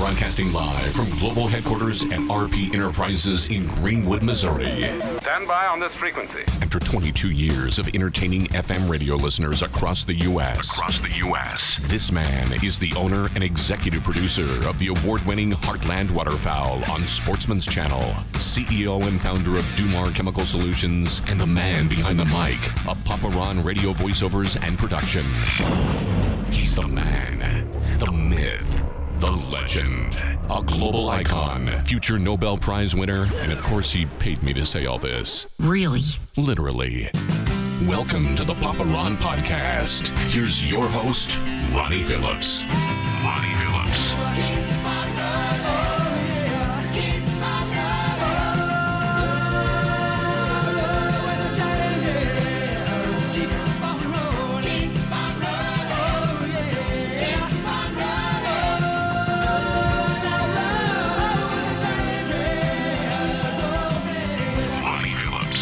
Broadcasting live from global headquarters at RP Enterprises in Greenwood, Missouri. Stand by on this frequency. After 22 years of entertaining FM radio listeners across the U.S., this man is the owner and executive producer of the award-winning Heartland Waterfowl on Sportsman's Channel, CEO and founder of Dumar Chemical Solutions, and the man behind the mic of Papa Ron Radio voiceovers and production. He's the man, the myth, the legend, a global icon, future Nobel Prize winner, and of course he paid me to say all this. Really? Literally. Welcome to the Papa Ron Podcast. Here's your host, Ronnie Phillips.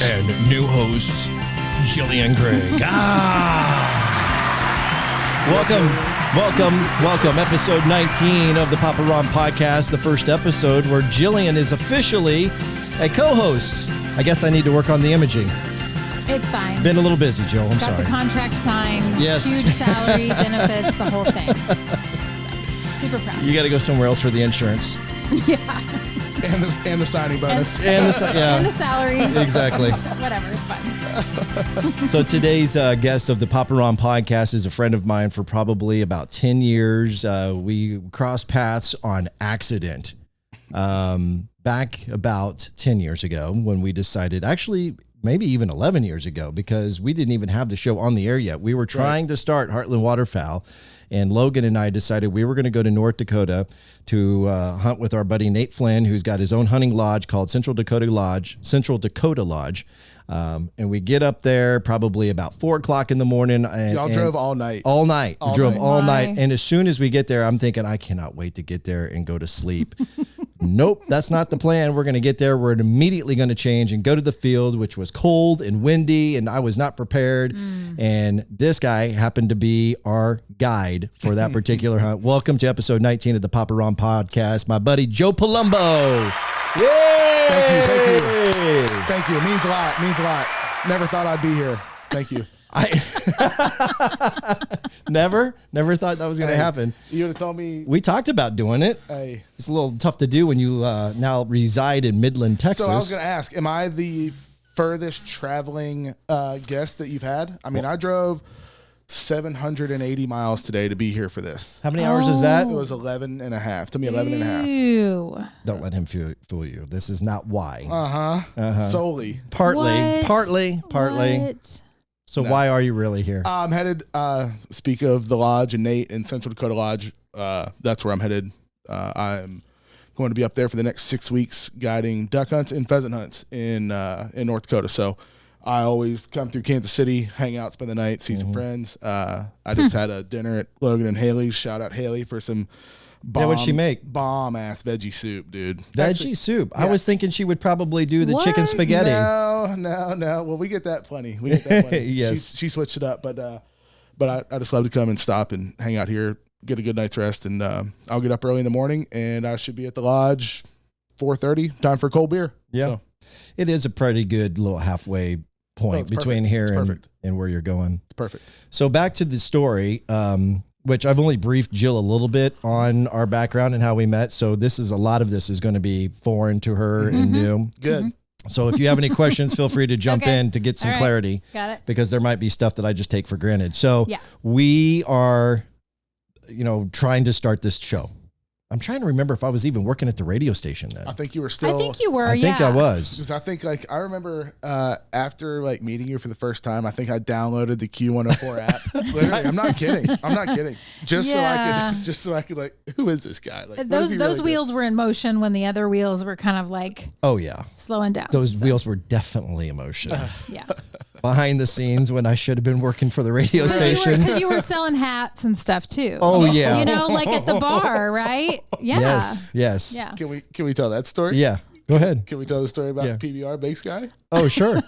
And new host, Jillian Gregg. Welcome. Episode 19 of the Papa Ron Podcast, the first episode where Jillian is officially a co-host. I guess I need to work on the imaging. It's fine. Been a little busy, Jill. I'm sorry. Got the contract signed. Yes. Huge salary, benefits, the whole thing. So, super proud. You got to go somewhere else for the insurance. Yeah. And the signing bonus. And the salary. Exactly. Whatever, it's fine. So today's guest of the Papa Ron Podcast is a friend of mine for probably about 10 years. We crossed paths on accident back about 10 years ago when we decided, actually maybe even 11 years ago, because we didn't even have the show on the air yet. We were trying to start Heartland Waterfowl. And Logan and I decided we were going to go to North Dakota to hunt with our buddy Nate Flynn, who's got his own hunting lodge called Central Dakota Lodge. And we get up there probably about 4 o'clock in the morning. Y'all drove all night. We drove all night. And as soon as we get there, I'm thinking, I cannot wait to get there and go to sleep. Nope, that's not the plan. We're going to get there. We're immediately going to change and go to the field, which was cold and windy, and I was not prepared. And this guy happened to be our guide for that particular hunt. Welcome to episode 19 of the Papa Ron Podcast, my buddy Joe Palumbo. Yay! Thank you. It means a lot. Never thought I'd be here. Thank you. Never thought that was going to happen. You would have told me. We talked about doing it. Hey. It's a little tough to do when you now reside in Midland, Texas. So I was going to ask, am I the furthest traveling guest that you've had? I mean, I drove 780 miles today to be here for this. How many hours is that? It was 11 and a half. To me, 11 and a half. Ew. Don't let him fool you. This is not why. Solely. Partly. What? So why are you really here? I'm headed, speak of the lodge and Nate and Central Dakota Lodge. That's where I'm headed. I'm going to be up there for the next 6 weeks guiding duck hunts and pheasant hunts in North Dakota. So I always come through Kansas City, hang out, spend the night, see some friends. I just had a dinner at Logan and Haley's. Shout out Haley for some what'd she make? Bomb ass veggie soup, dude. Veggie soup. Yeah. I was thinking she would probably do the What? chicken spaghetti. No. Well, we get that plenty. Yes. She switched it up, but I just love to come and stop and hang out here, get a good night's rest, and I'll get up early in the morning, and I should be at the lodge 4:30. Time for a cold beer. Yeah. So. It is a pretty good little halfway point between here and where you're going. It's perfect. So back to the story, which I've only briefed Jill a little bit on our background and how we met. So a lot of this is going to be foreign to her and new. Good. So if you have any questions, feel free to jump in to get some clarity. Got it. Because there might be stuff that I just take for granted. So we are, trying to start this show. I'm trying to remember if I was even working at the radio station then. I think you were still. I think you were, I think I was. Because I think I remember after meeting you for the first time, I think I downloaded the Q104 app. Literally, I'm not kidding. Just so I could who is this guy? Those wheels were in motion when the other wheels were kind of oh yeah, slowing down. Those wheels were definitely in motion. Yeah. Behind the scenes when I should have been working for the radio station. Because you were selling hats and stuff too. Oh yeah. At the bar, right? Yeah. Yes. Yeah. Can we tell that story? Yeah. Go ahead. Can we tell the story about Yeah. PBR Big Sky? Oh, sure.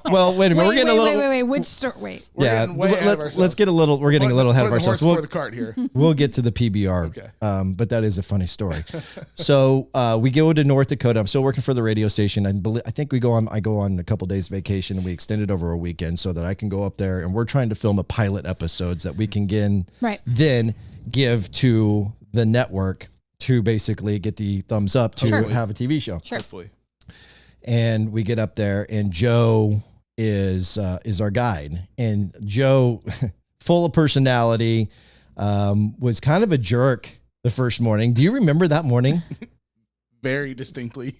Well, wait a minute. We're getting a little. Wait. Which story? Wait. We're Yeah, getting way ahead of ourselves. let's get a little. We're getting a little ahead of Putting the ourselves. horse before the cart here. We'll get to the PBR. Okay. But that is a funny story. So we go to North Dakota. I'm still working for the radio station. I think I go on a couple days vacation, and we extend it over a weekend so that I can go up there, and we're trying to film a pilot episodes that we can then give to the network to basically get the thumbs up to Sure. have a TV show. Sure. Hopefully. And we get up there, and Joe is our guide, and Joe, full of personality, was kind of a jerk the first morning. Do you remember that morning? Very distinctly.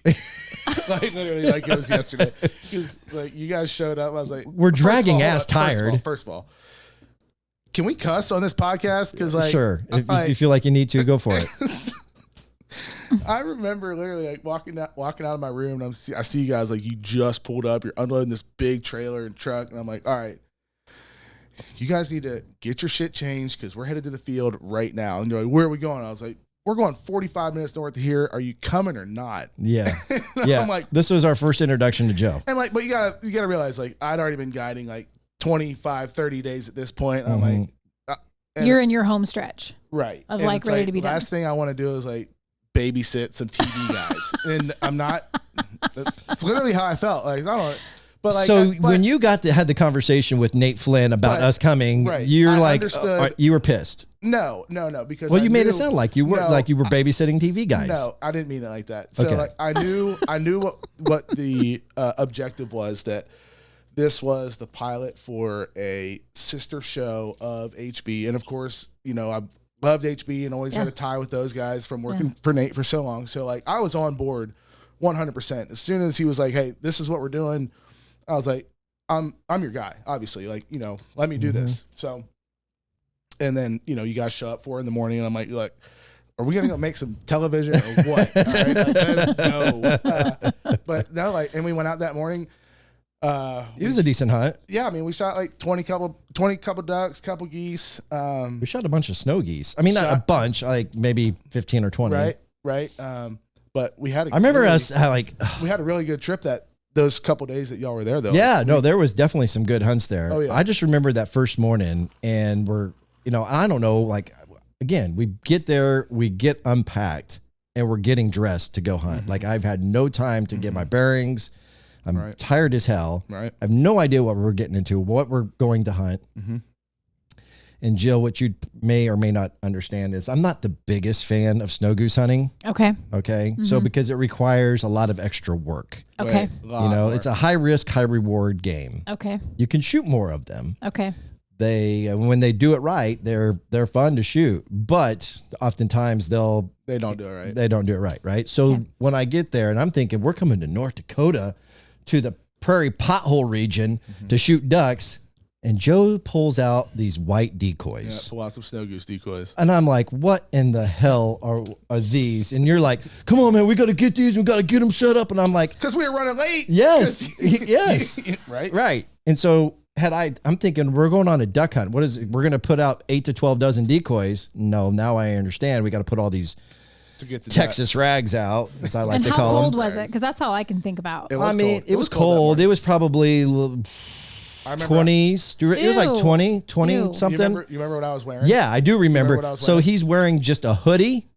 Like literally like it was yesterday. Because like you guys showed up. I was like, We're dragging ass First tired. of all, can we cuss on this podcast? Because like Sure. If you feel like you need to, go for it. I remember literally like walking out of my room, and I see you guys like you just pulled up. You're unloading this big trailer and truck, and I'm like, all right, you guys need to get your shit changed because we're headed to the field right now. And you're like, where are we going? I was like, we're going 45 minutes north of here. Are you coming or not? Yeah. Yeah. I'm like, this was our first introduction to Joe. and like, but you gotta realize like I'd already been guiding like 25, 30 days at this point. And I'm like, and- You're in your home stretch. right. Of, And like, it's ready to be done. Last thing I want to do is like babysit some TV guys, and I'm not. It's literally how I felt. Like I don't. But like, So when you had the conversation with Nate Flynn about Right. us coming, Right. you're I like, understood. you were pissed. no, because Well, I you made knew- it sound like you were No, babysitting TV guys. No, I didn't mean it like that. So Okay. like I knew what the objective was, that this was the pilot for a sister show of HB, and of course, you know, I loved HB and always had a tie with those guys from working for Nate for so long. So like I was on board 100%. As soon as he was like, "Hey, this is what we're doing," I was like, I'm your guy, obviously. Like, you know, let me do this. So, and then, you know, you guys show up 4 a.m, and I'm like, look, are we going to go make some television or what? All right, like, let's go. But no, like, and we went out that morning. It was a decent hunt. Yeah, I mean, we shot like 20 couple ducks, couple geese. We shot a bunch of snow geese. I mean, not a bunch, like maybe 15 or 20. Right. But we had I remember really, us like, we had a really good trip those couple days that y'all were there, though. yeah, no, there was definitely some good hunts there. Oh, yeah. I just remember that first morning, and I don't know, like, again, we get there, we get unpacked, and we're getting dressed to go hunt. Like, I've had no time to get my bearings. I'm tired as hell. Right. I have no idea what we're getting into, what we're going to hunt. And Jill, what you may or may not understand is I'm not the biggest fan of snow goose hunting. Okay. Okay. So because it requires a lot of extra work. Okay. It's a high risk, high reward game. Okay. You can shoot more of them. Okay. When they do it right, they're fun to shoot, but oftentimes they don't do it right. They don't do it right. Right. So when I get there and I'm thinking we're coming to North Dakota to the prairie pothole region to shoot ducks, and Joe pulls out these white decoys. Yeah, pull out some snow goose decoys. And I'm like, what in the hell are these? And you're like, come on, man, we got to get these. We got to get them set up. And I'm like, Because we were running late. yes, yes. Right. Right. And so I'm thinking we're going on a duck hunt. What is it? We're going to put out 8 to 12 dozen decoys. No, now I understand. We got to put all these To get the Texas rags out, as I like And to how call cold them. was it? Because that's all I can think about. It was I mean, cold. it was cold. that It was probably I remember. 20s. It was like Ew. 20 Ew. something. You remember what I was wearing? Yeah, I do remember. what I was So wearing? he's wearing just a hoodie.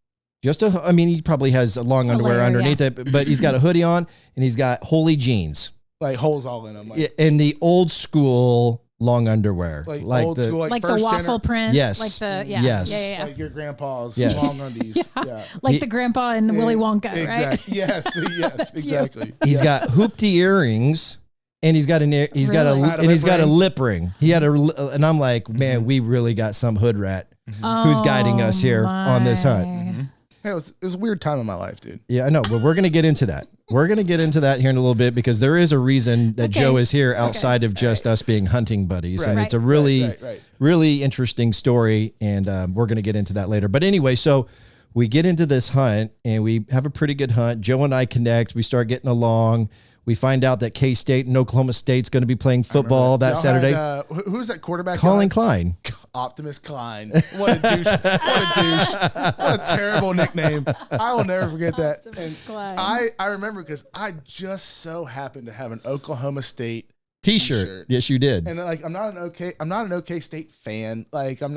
I mean, he probably has a long underwear layer, underneath yeah. it, but he's got a hoodie on and he's got holey jeans. Like holes all in them. Like, In the old school long underwear. like old school, Like the first waffle print. Yes. Like the, yeah. Yes. Yeah. Like your grandpa's Yes. long undies. Yeah. Like the grandpa in Willy Wonka, right? Exactly. Yes, exactly. He's got hoopty earrings. And he's got Really? he's got a ring. lip ring. He had and I'm like, man, we really got some hood rat who's guiding us here on this hunt. Hey, it was a weird time in my life, dude. Yeah, I know, but we're gonna get into that. We're gonna get into that here in a little bit because there is a reason that Okay. Joe is here outside of just us being hunting buddies, and Right. it's a really, Right. really interesting story, and we're gonna get into that later. But anyway, so we get into this hunt and we have a pretty good hunt. Joe and I connect. We start getting along. We find out that K-State and Oklahoma State's going to be playing football that Saturday. Who's that quarterback? Colin Klein. Optimus Klein. What a douche. What a douche. What a terrible nickname. I will never forget that. And Klein. I remember because I just so happened to have an Oklahoma State T-shirt. Yes, you did. And like I'm not an OK State fan. Like I'm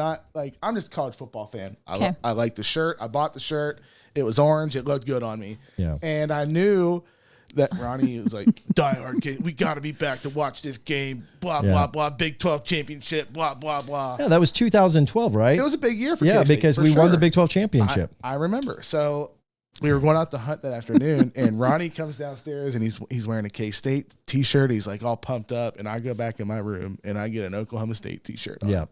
just a college football fan. I like the shirt. I bought the shirt. It was orange. It looked good on me. Yeah. And I knew that Ronnie was like, diehard kid, we got to be back to watch this game, blah, blah, blah, Big 12 championship, blah, blah, blah. Yeah, that was 2012, right? It was a big year for K-State, because we won the Big 12 championship. I remember. So we were going out to hunt that afternoon, and Ronnie comes downstairs, and he's wearing a K-State T-shirt. He's like all pumped up, and I go back in my room, and I get an Oklahoma State T-shirt on. Yeah.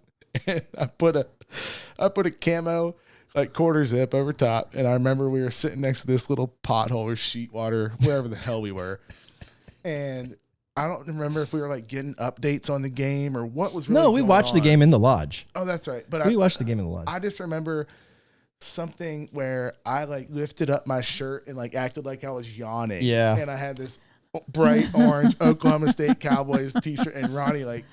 And I put a camo like quarter zip over top, and I remember we were sitting next to this little pothole or sheet water, wherever the hell we were, and I don't remember if we were like getting updates on the game or what was really we watched the game in the lodge. Oh, that's right. But we watched the game in the lodge. I just remember something where I like lifted up my shirt and like acted like I was yawning. Yeah. And I had this bright orange Oklahoma State Cowboys T-shirt, and Ronnie like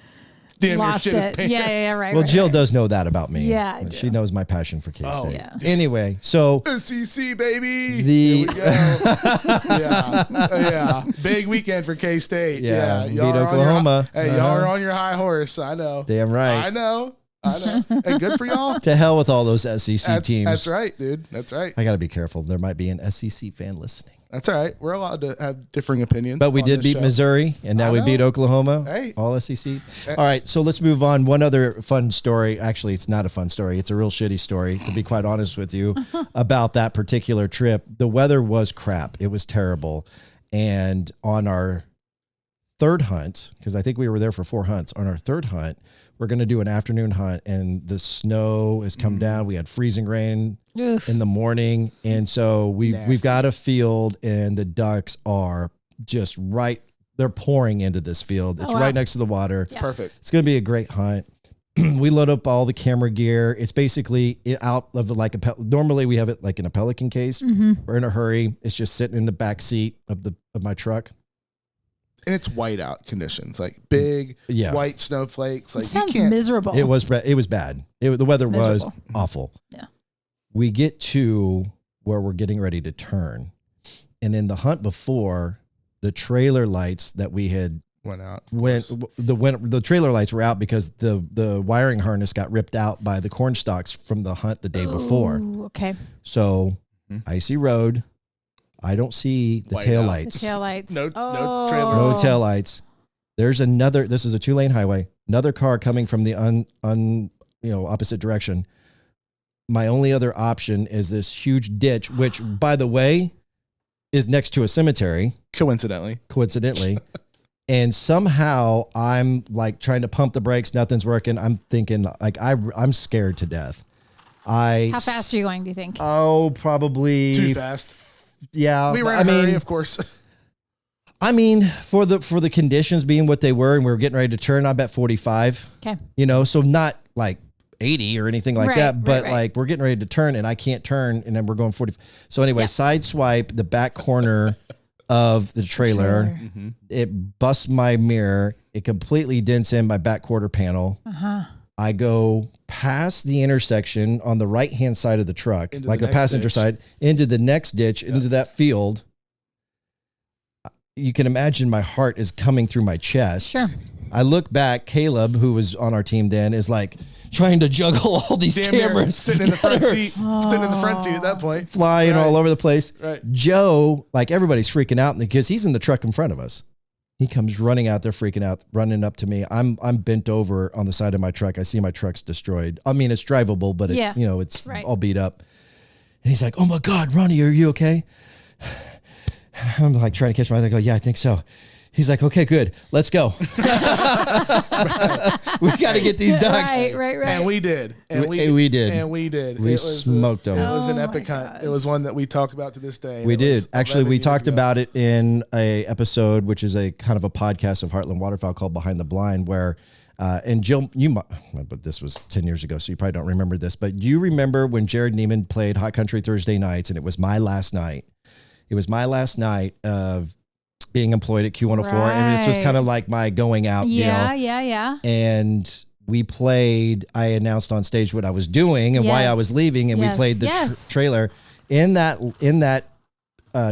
damn near shit his pants. Yeah, right. Well, right, Jill right. does know that about me. Yeah, I she do. knows my passion for K-State. Oh, yeah. Anyway, so SEC baby. The- Here we go. yeah. Big weekend for K-State. Yeah, Y'all beat are on your- Oklahoma. Hey, y'all are on your high horse. I know. damn right. I know. Hey, good for y'all. To hell with all those SEC teams. That's right, dude. That's right. I got to be careful. There might be an SEC fan listening. That's all right. We're allowed to have differing opinions. But we on did this beat show. Missouri, and now I we know. beat Oklahoma. Hey. All SEC. All right, so let's move on. One other fun story. Actually, it's not a fun story. It's a real shitty story, to be quite honest with you, about that particular trip. The weather was crap. It was terrible. And on our third hunt, because I think we were there for 4 hunts, on our third hunt, we're going to do an afternoon hunt, and the snow has come down. We had freezing rain Oof. in the morning, and so we've got a field, and the ducks are just right. They're pouring into this field. It's wow. right next to the water. Yeah. Perfect. It's going to be a great hunt. We load up all the camera gear. It's basically out of like normally we have it like in a Pelican case. We're in a hurry. It's just sitting in the back seat of my truck. And it's whiteout conditions, like big white snowflakes. Like Sounds you can't, miserable. It was bad. The weather It's was miserable. awful. Yeah. We get to where we're getting ready to turn, and in the hunt before, the trailer lights that we had went out. the trailer lights were out because the wiring harness got ripped out by the corn stalks from the hunt the day before. Ooh, okay. So icy road. I don't see the White tail out. The lights. tail lights. No Oh. trailer. No tail lights. There's another. This is a 2-lane highway. Another car coming from the opposite direction. My only other option is this huge ditch, which, by the way, is next to a cemetery. Coincidentally. And somehow I'm like trying to pump the brakes. Nothing's working. I'm thinking like I'm scared to death. How fast are you going, do you think? Oh, probably Too fast. Yeah. We were in a hurry, of course. I mean, for the conditions being what they were, and we were getting ready to turn, I bet 45. Okay. So not like 80 or anything like Right, that, but right. like we're getting ready to turn, and I can't turn, and then we're going 40. So anyway, side swipe the back corner of the trailer. It busts my mirror. It completely dents in my back quarter panel. I go past the intersection on the right-hand side of the truck, Into like the the next passenger ditch. side, into the next ditch, into that field. You can imagine my heart is coming through my chest. Sure. I look back. Caleb, who was on our team then, is like trying to juggle all these Damn near cameras. sitting in the front together, seat. Sitting in the front seat at that point. flying all over the place. Right. Joe, like everybody's freaking out because he's in the truck in front of us. He comes running out there, freaking out, running up to me. I'm bent over on the side of my truck. I see my truck's destroyed. I mean, it's drivable, but it's Right. all beat up. And he's like, "Oh my God, Ronnie, are you okay?" I'm like trying to catch my. I go, "Yeah, I think so." He's like, "Okay, good, let's go." We got to get these ducks. Right. And we did. We did. And we did. We smoked them. It was an Oh epic my hunt. gosh. It was one that we talk about to this day. We It did. was Actually, 11 we years talked ago. about it in a episode, which is a kind of a podcast of Heartland Waterfowl called Behind the Blind, where And Jill, but this was 10 years ago, so you probably don't remember this, but you remember when Jared Neiman played Hot Country Thursday nights, and it was my last night. It was my last night of being employed at Q104. And this was kind of like my going out deal. Yeah. And we played, I announced on stage what I was doing and why I was leaving. And we played the trailer. In that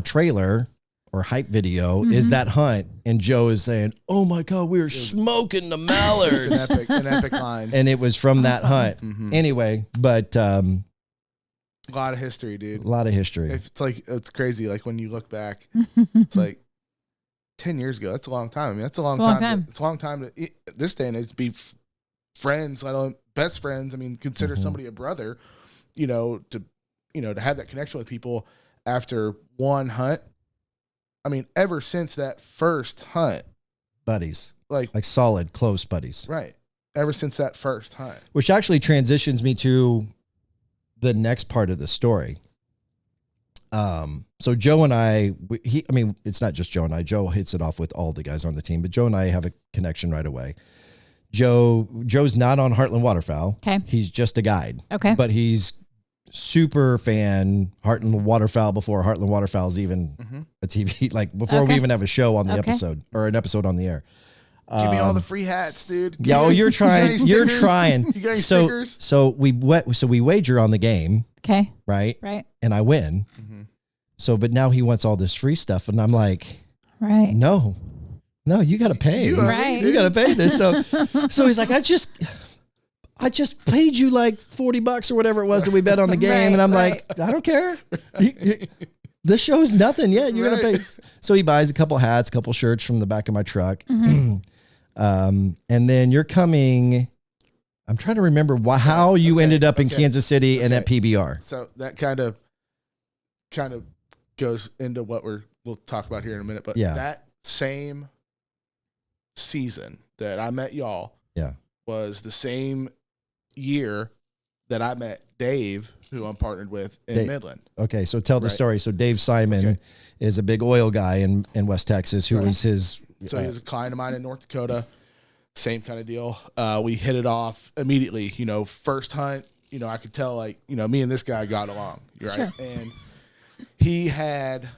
trailer or hype video is that hunt. And Joe is saying, oh my God, we were smoking the mallards. An epic line. And it was from that hunt. Anyway, but a lot of history, dude. A lot of history. It's crazy. Like when you look back, it's like 10 years ago. That's a long time. I mean, that's a long time. It's a long time to this day and age to be friends, let alone best friends. I mean, consider somebody a brother, to have that connection with people after one hunt. I mean, ever since that first hunt, buddies, like solid, close buddies. Right. Ever since that first hunt, which actually transitions me to the next part of the story. So Joe and I mean, it's not just Joe and I. Joe hits it off with all the guys on the team, but Joe and I have a connection right away. Joe's not on Heartland Waterfowl. Okay. He's just a guide. Okay. But he's super fan Heartland Waterfowl before Heartland Waterfowl's even a TV, like before we even have a show on the episode or an episode on the air. Give me all the free hats, dude. You're trying. You're trying. You got any stickers? So we wager on the game. Okay. Right. Right. And I win. So, but now he wants all this free stuff, and I'm like, right. No, you got to pay. You got to pay this. So he's like, I just paid you like $40 or whatever it was that we bet on the game, and I'm like, I don't care. This show's nothing yet. You're gonna pay. So he buys a couple hats, a couple shirts from the back of my truck. And then you're coming. I'm trying to remember how you ended up in Kansas City and at PBR. So that kind of goes into what we'll talk about here in a minute. But that same season that I met y'all, was the same year that I met Dave, who I'm partnered with in Midland. Okay, so tell the story. So Dave Simon is a big oil guy in West Texas who was his. So he was a client of mine in North Dakota. Same kind of deal. We hit it off immediately. First hunt, I could tell me and this guy got along. Right. Sure. And he had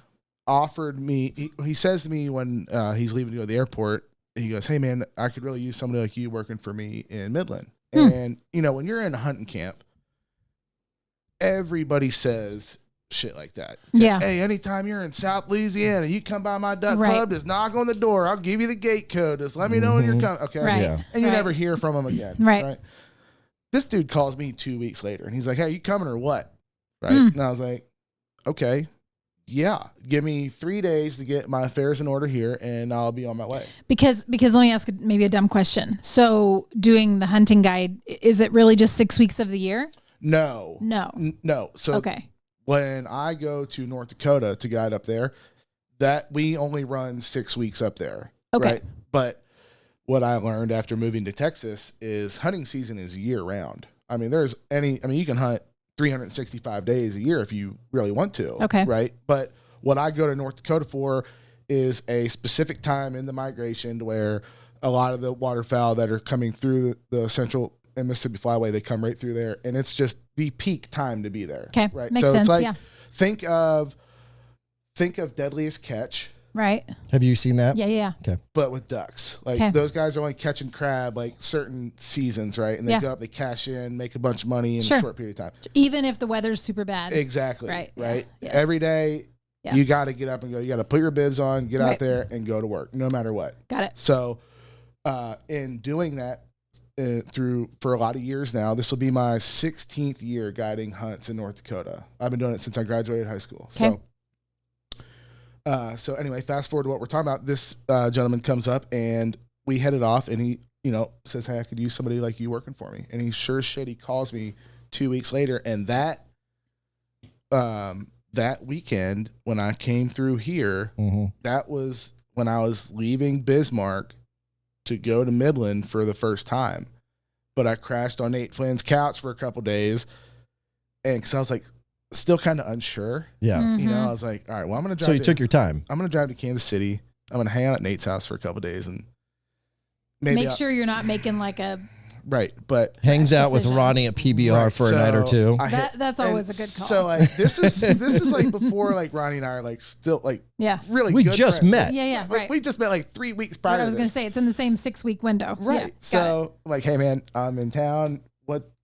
offered me, he says to me when he's leaving to go to the airport, he goes, hey man, I could really use somebody like you working for me in Midland. And, when you're in a hunting camp, everybody says shit like that. Yeah. Hey, anytime you're in South Louisiana, you come by my duck club, just knock on the door. I'll give you the gate code. Just let me know when you're coming. Okay. Right. Yeah. And you never hear from him again. Right. This dude calls me 2 weeks later and he's like, hey, you coming or what? Right. And I was like, okay. Yeah. Give me 3 days to get my affairs in order here and I'll be on my way. Because let me ask maybe a dumb question. So doing the hunting guide, is it really just 6 weeks of the year? No. So when I go to North Dakota to guide up there, that we only run 6 weeks up there. Okay. Right? But what I learned after moving to Texas is hunting season is year round. I mean, you can hunt 365 days a year if you really want to. Okay. Right. But what I go to North Dakota for is a specific time in the migration to where a lot of the waterfowl that are coming through the Central and Mississippi Flyway, they come right through there, and it's just the peak time to be there. Okay, right. Makes sense. It's like, think of Deadliest Catch. Right. Have you seen that? Yeah. Okay. But with ducks, those guys are only catching crab certain seasons, right? And they go up, they cash in, make a bunch of money in a short period of time. Even if the weather's super bad. Exactly. Right. Yeah. Every day, you got to get up and go. You got to put your bibs on, get out there, and go to work, no matter what. Got it. So, in doing that. For a lot of years now, this will be my 16th year guiding hunts in North Dakota. I've been doing it since I graduated high school. Okay. So anyway, fast forward to what we're talking about. This gentleman comes up and we head it off, and he, says, "Hey, I could use somebody like you working for me." And he sure as shit, he calls me 2 weeks later, and that weekend when I came through here, that was when I was leaving Bismarck to go to Midland for the first time. But I crashed on Nate Flynn's couch for a couple days. And because I was still kind of unsure. Yeah. I was like, all right, well, I'm going to drive. So you took your time. I'm going to drive to Kansas City. I'm going to hang out at Nate's house for a couple days and, Make sure you're not making like a right, but Hangs out with decision. Ronnie at PBR for a night or two. that's always a good call. So like this is like before like Ronnie and I are like still like really We good just friends. met. Yeah, Like, right. we just met like 3 weeks That's prior. what I was to going to this. say. It's in the same 6-week window. Right. Yeah, got So I'm like, hey man, I'm in town.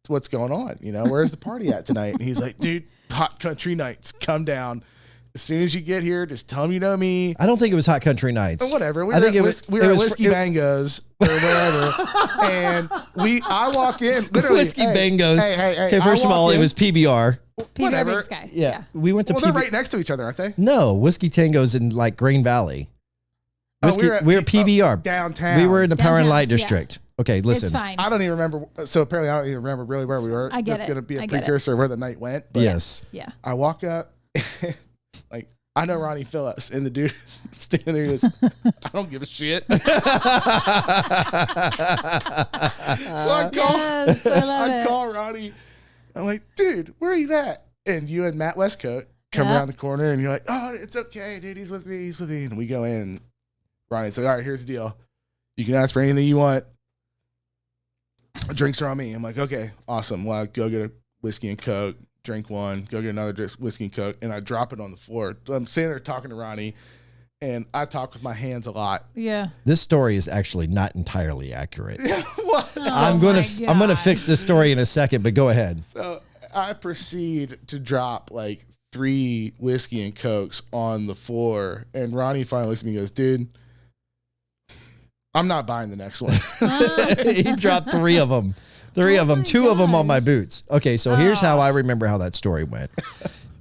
What's going on? You know, where's the party at tonight? And he's like, dude, Hot Country Nights, come down. As soon as you get here, just tell them you know me. I don't think it was Hot Country Nights. Or whatever. I think it was Whiskey Bangos or whatever. And I walk in literally. Whiskey hey, Bangos. Hey. Okay, first of all, it was PBR. PBR whatever. Big Sky. Yeah. We went to Well, they're right next to each other, aren't they? No, Whiskey Tango's in like Green Valley. Whiskey, we were PBR. downtown. We were in the Power and Downtown, Light yeah. District. Okay, listen. It's fine. I don't even remember. So apparently, I don't even remember really where we were. I get That's it. going to be I a get it. precursor of where the night went. But Yes. Yeah. I walk up, like I know Ronnie Phillips, and the dude standing there goes, "I don't give a shit." So I call, Yes, I love I it. call Ronnie. I'm like, "Dude, where are you at?" And you and Matt Westcoat come Yeah. around the corner, and you're like, "Oh, it's okay, dude. He's with me. He's with me." And we go in. And Ronnie's like, "All right, here's the deal. You can ask for anything you want. Drinks are on me." I'm like, "Okay, awesome. Well, I go get a whiskey and Coke, drink one, go get another whiskey and Coke," and I drop it on the floor. I'm sitting there talking to Ronnie, and I talk with my hands a lot. Yeah. This story is actually not entirely accurate. What? I'm Oh gonna my I'm gonna God. fix this story in a second, but go ahead. So I proceed to drop like 3 whiskey and Cokes on the floor, and Ronnie finally looks at me and goes, "Dude, I'm not buying the next one." He dropped 3 of them. 3 of them, my 2 of them on gosh. my boots. Okay, so here's how I remember how that story went.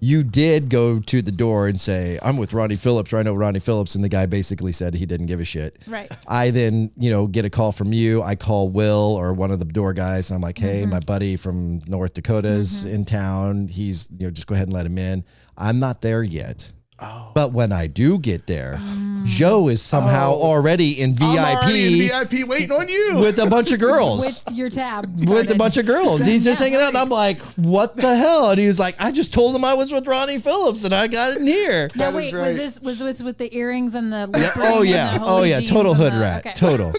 You did go to the door and say, "I'm with Ronnie Phillips," or "I know Ronnie Phillips," and the guy basically said he didn't give a shit. Right. I then, get a call from you. I call Will or one of the door guys. And I'm like, "Hey, my buddy from North Dakota's in town. He's, just go ahead and let him in." I'm not there yet. Oh. But when I do get there, Joe is somehow already in VIP, I'm already in VIP waiting on you. with a bunch of girls. With your tab. With a started. bunch of girls. He's just hanging out. And I'm like, what the hell? And he was like, I just told him I was with Ronnie Phillips and I got in here. Now That is wait, right. was this with the earrings and the lip ring Oh, and yeah. the Oh, holy yeah. jeans Total and hood the- rat. okay. Total.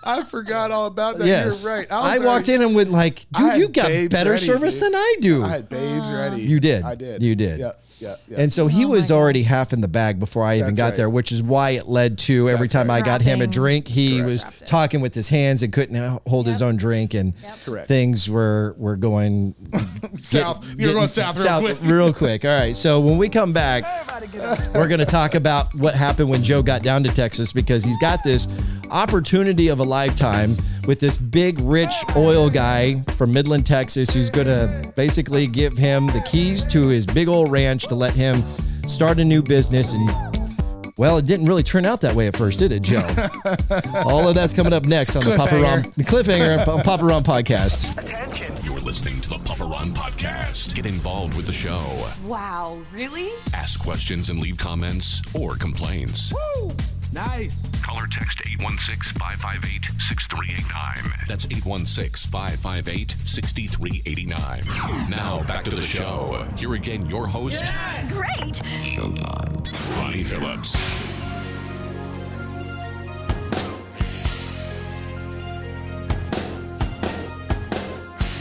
I forgot all about that. Yes. You're right. I walked in and went like, I dude, had you got babes better ready, service dude. than I do. I had babes ready. You did. I did. You did. Yeah. And so he Oh was my God. already half in the bag before I even That's got right. there, which is why it led to every That's time right. I got him a Dropping. drink, he was Dropped it. talking with his hands and couldn't hold his Yep. own drink, and Correct. things were going South. You're going south real quick. real quick. All right. So when we come back, we're going to talk about what happened when Joe got down to Texas, because he's got this opportunity of a lifetime with this big, rich oil guy from Midland, Texas, who's going to basically give him the keys to his big old ranch to let him start a new business. And well, it didn't really turn out that way at first, did it, Joe? All of that's coming up next on the Papa Ron Cliffhanger on Papa Ron Podcast. You're listening to the Papa Ron Podcast. Get involved with the show. Wow, really? Ask questions and leave comments or complaints. Nice. Call or text 816-558-6389. That's 816-558-6389. Now back to the show. Here again, your host, Great. Ronnie Phillips.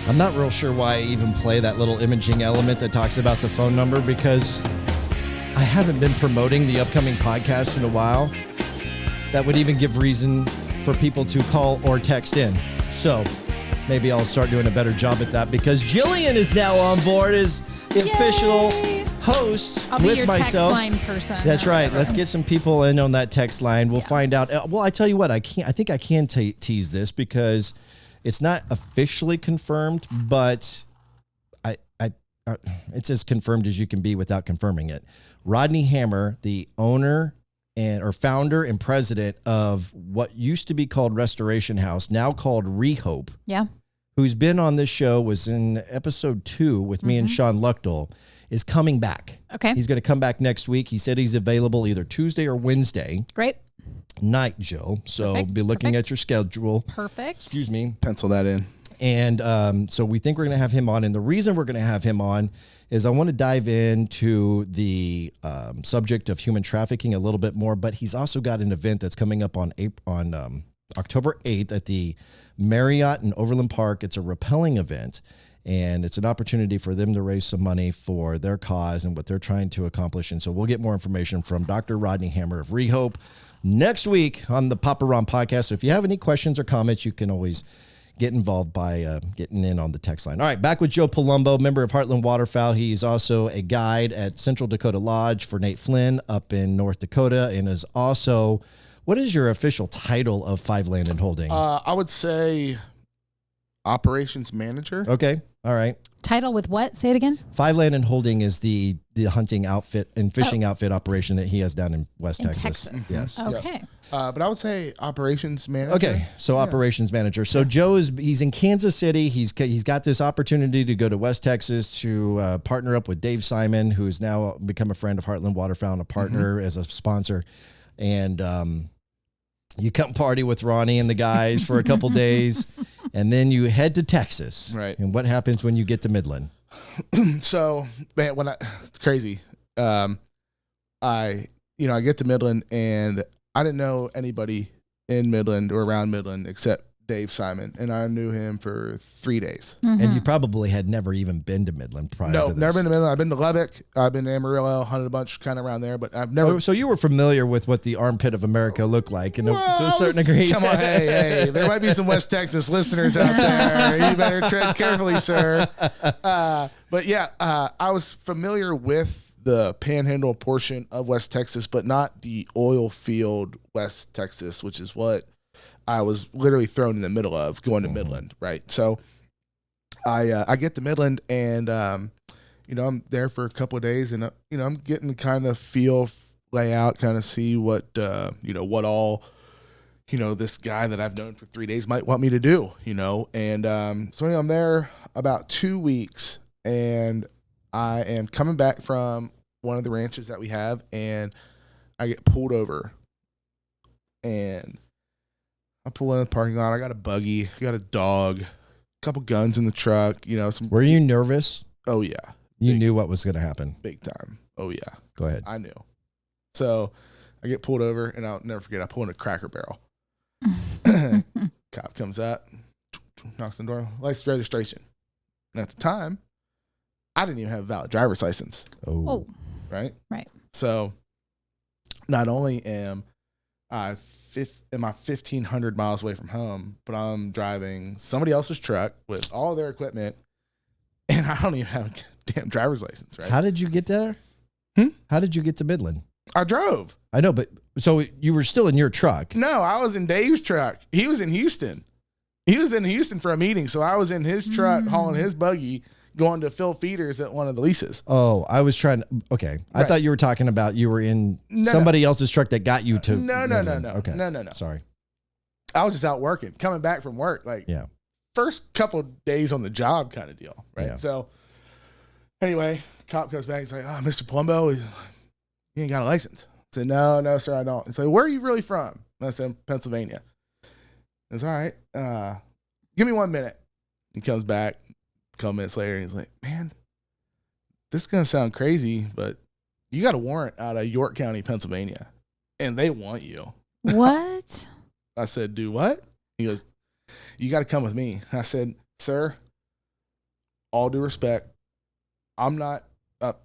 I'm not real sure why I even play that little imaging element that talks about the phone number, because I haven't been promoting the upcoming podcast in a while. That would even give reason for people to call or text in. So maybe I'll start doing a better job at that, because Jillian is now on board as the official host I'll be with your myself. text line person. That's or right. whatever. Let's get some people in on that text line. We'll find out. Well, I tell you what, I think I can tease this, because it's not officially confirmed, but it's as confirmed as you can be without confirming it. Rodney Hammer, the owner or founder and president of what used to be called Restoration House, now called Rehope, Yeah. who's been on this show, was in episode 2 with me and Sean Luchtel, is coming back. Okay. He's going to come back next week. He said he's available either Tuesday or Wednesday Great. night, Joe. So Perfect. be looking at your schedule. Perfect. Excuse me. Pencil that in. And so we think we're going to have him on. And the reason we're going to have him on is I want to dive into the subject of human trafficking a little bit more. But he's also got an event that's coming up on October 8th at the Marriott in Overland Park. It's a rappelling event, and it's an opportunity for them to raise some money for their cause and what they're trying to accomplish. And so we'll get more information from Dr. Rodney Hammer of Rehope next week on the Papa Ron podcast. So if you have any questions or comments, you can always get involved by getting in on the text line. All right, back with Joe Palumbo, member of Heartland Waterfowl. He's also a guide at Central Dakota Lodge for Nate Flynn up in North Dakota, and is also, what is your official title of Five Land and Holding? I would say operations manager. Okay, all right. Title with what? Say it again. Five Land and Holding is the hunting outfit and fishing outfit operation that he has down in West In Texas. Texas. Yes. Okay. But I would say operations manager. Okay, so operations manager. So Joe he's in Kansas City. He's got this opportunity to go to West Texas to partner up with Dave Simon, who's now become a friend of Heartland Waterfowl and a partner as a sponsor. And you come party with Ronnie and the guys for a couple days, and then you head to Texas. Right. And what happens when you get to Midland? So, man, it's crazy. I get to Midland, and I didn't know anybody in Midland or around Midland except Dave Simon, and I knew him for 3 days. And you probably had never even been to Midland prior to this. Never been to Midland. I've been to Lubbock. I've been to Amarillo, hunted a bunch kind of around there, but I've never. Oh, so you were familiar with what the armpit of America looked like to a certain degree. Come on, hey, there might be some West Texas listeners out there. You better tread carefully, sir. But yeah, I was familiar with the Panhandle portion of West Texas, but not the oil field West Texas, which is what I was literally thrown in the middle of going to Midland, right? So I get to Midland, and I'm there for a couple of days, and I'm getting to kind of lay out, kind of see what what all this guy that I've known for 3 days might want me to do, and so I'm there about 2 weeks, and I am coming back from one of the ranches that we have, and I get pulled over, and I pull in the parking lot. I got a buggy, I got a dog, a couple guns in the truck, some. Were you nervous? Oh yeah. You knew what was going to happen. Big time. Oh yeah. Go ahead. I knew. So I get pulled over, and I'll never forget, I pull in a Cracker Barrel. Cop comes up, knocks on the door, license registration. And at the time, I didn't even have a valid driver's license. Oh. Right? Right. So not only am I 1,500 miles away from home, but I'm driving somebody else's truck with all their equipment, and I don't even have a damn driver's license, right? How did you get there? How did you get to Midland? I drove. I know, but so you were still in your truck. No, I was in Dave's truck. He was in Houston. He was in Houston for a meeting, so I was in his truck hauling his buggy, going to fill feeders at one of the leases. Oh, I was trying to, okay. I Right. thought you were talking about you were in somebody else's truck that got you to No. Okay. No. Sorry. I was just out working, coming back from work, like Yeah. first couple of days on the job kind of deal, right? Yeah. So anyway, cop comes back. He's like, "Oh, Mr. Palumbo, you ain't got a license." I said, No, sir, I don't. He's like, "Where are you really from?" And I said, "Pennsylvania." He goes, "All right, give me 1 minute." He comes back a couple minutes later, and he's like, "Man, this is gonna sound crazy, but you got a warrant out of York County, Pennsylvania, and they want you." What? I said, "Do what?" He goes, "You got to come with me." I said, "Sir, all due respect, I'm not,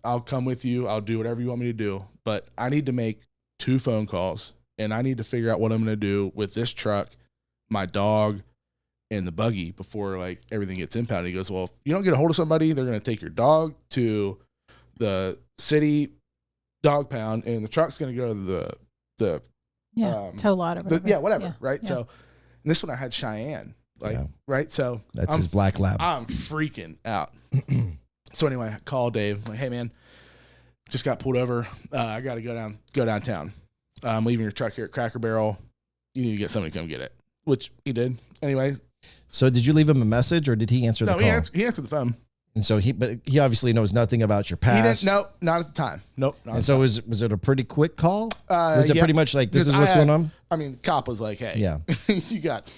I'll come with you. I'll do whatever you want me to do, but I need to make 2 phone calls, and I need to figure out what I'm going to do with this truck, my dog, and the buggy before like everything gets impounded." He goes, "Well, if you don't get a hold of somebody, they're going to take your dog to the city dog pound, and the truck's going to go to the Yeah. Tow lot or whatever. whatever. Right. Yeah. So, and this one I had Cheyenne, right. So That's his black lab. I'm freaking out. So anyway, I called Dave. Like, "Hey man, just got pulled over. I got to go downtown. I'm leaving your truck here at Cracker Barrel. You need to get somebody to come get it," which he did. Anyway. So did you leave him a message, or did he answer the No, call? he answered the phone. And so but he obviously knows nothing about your He past. didn't. No, not at the time. Nope. Not And at so the was it a pretty quick call? time. Was it Yeah, pretty much like, this because is what's going on? I mean, the cop was like, "Hey, Yeah. you got."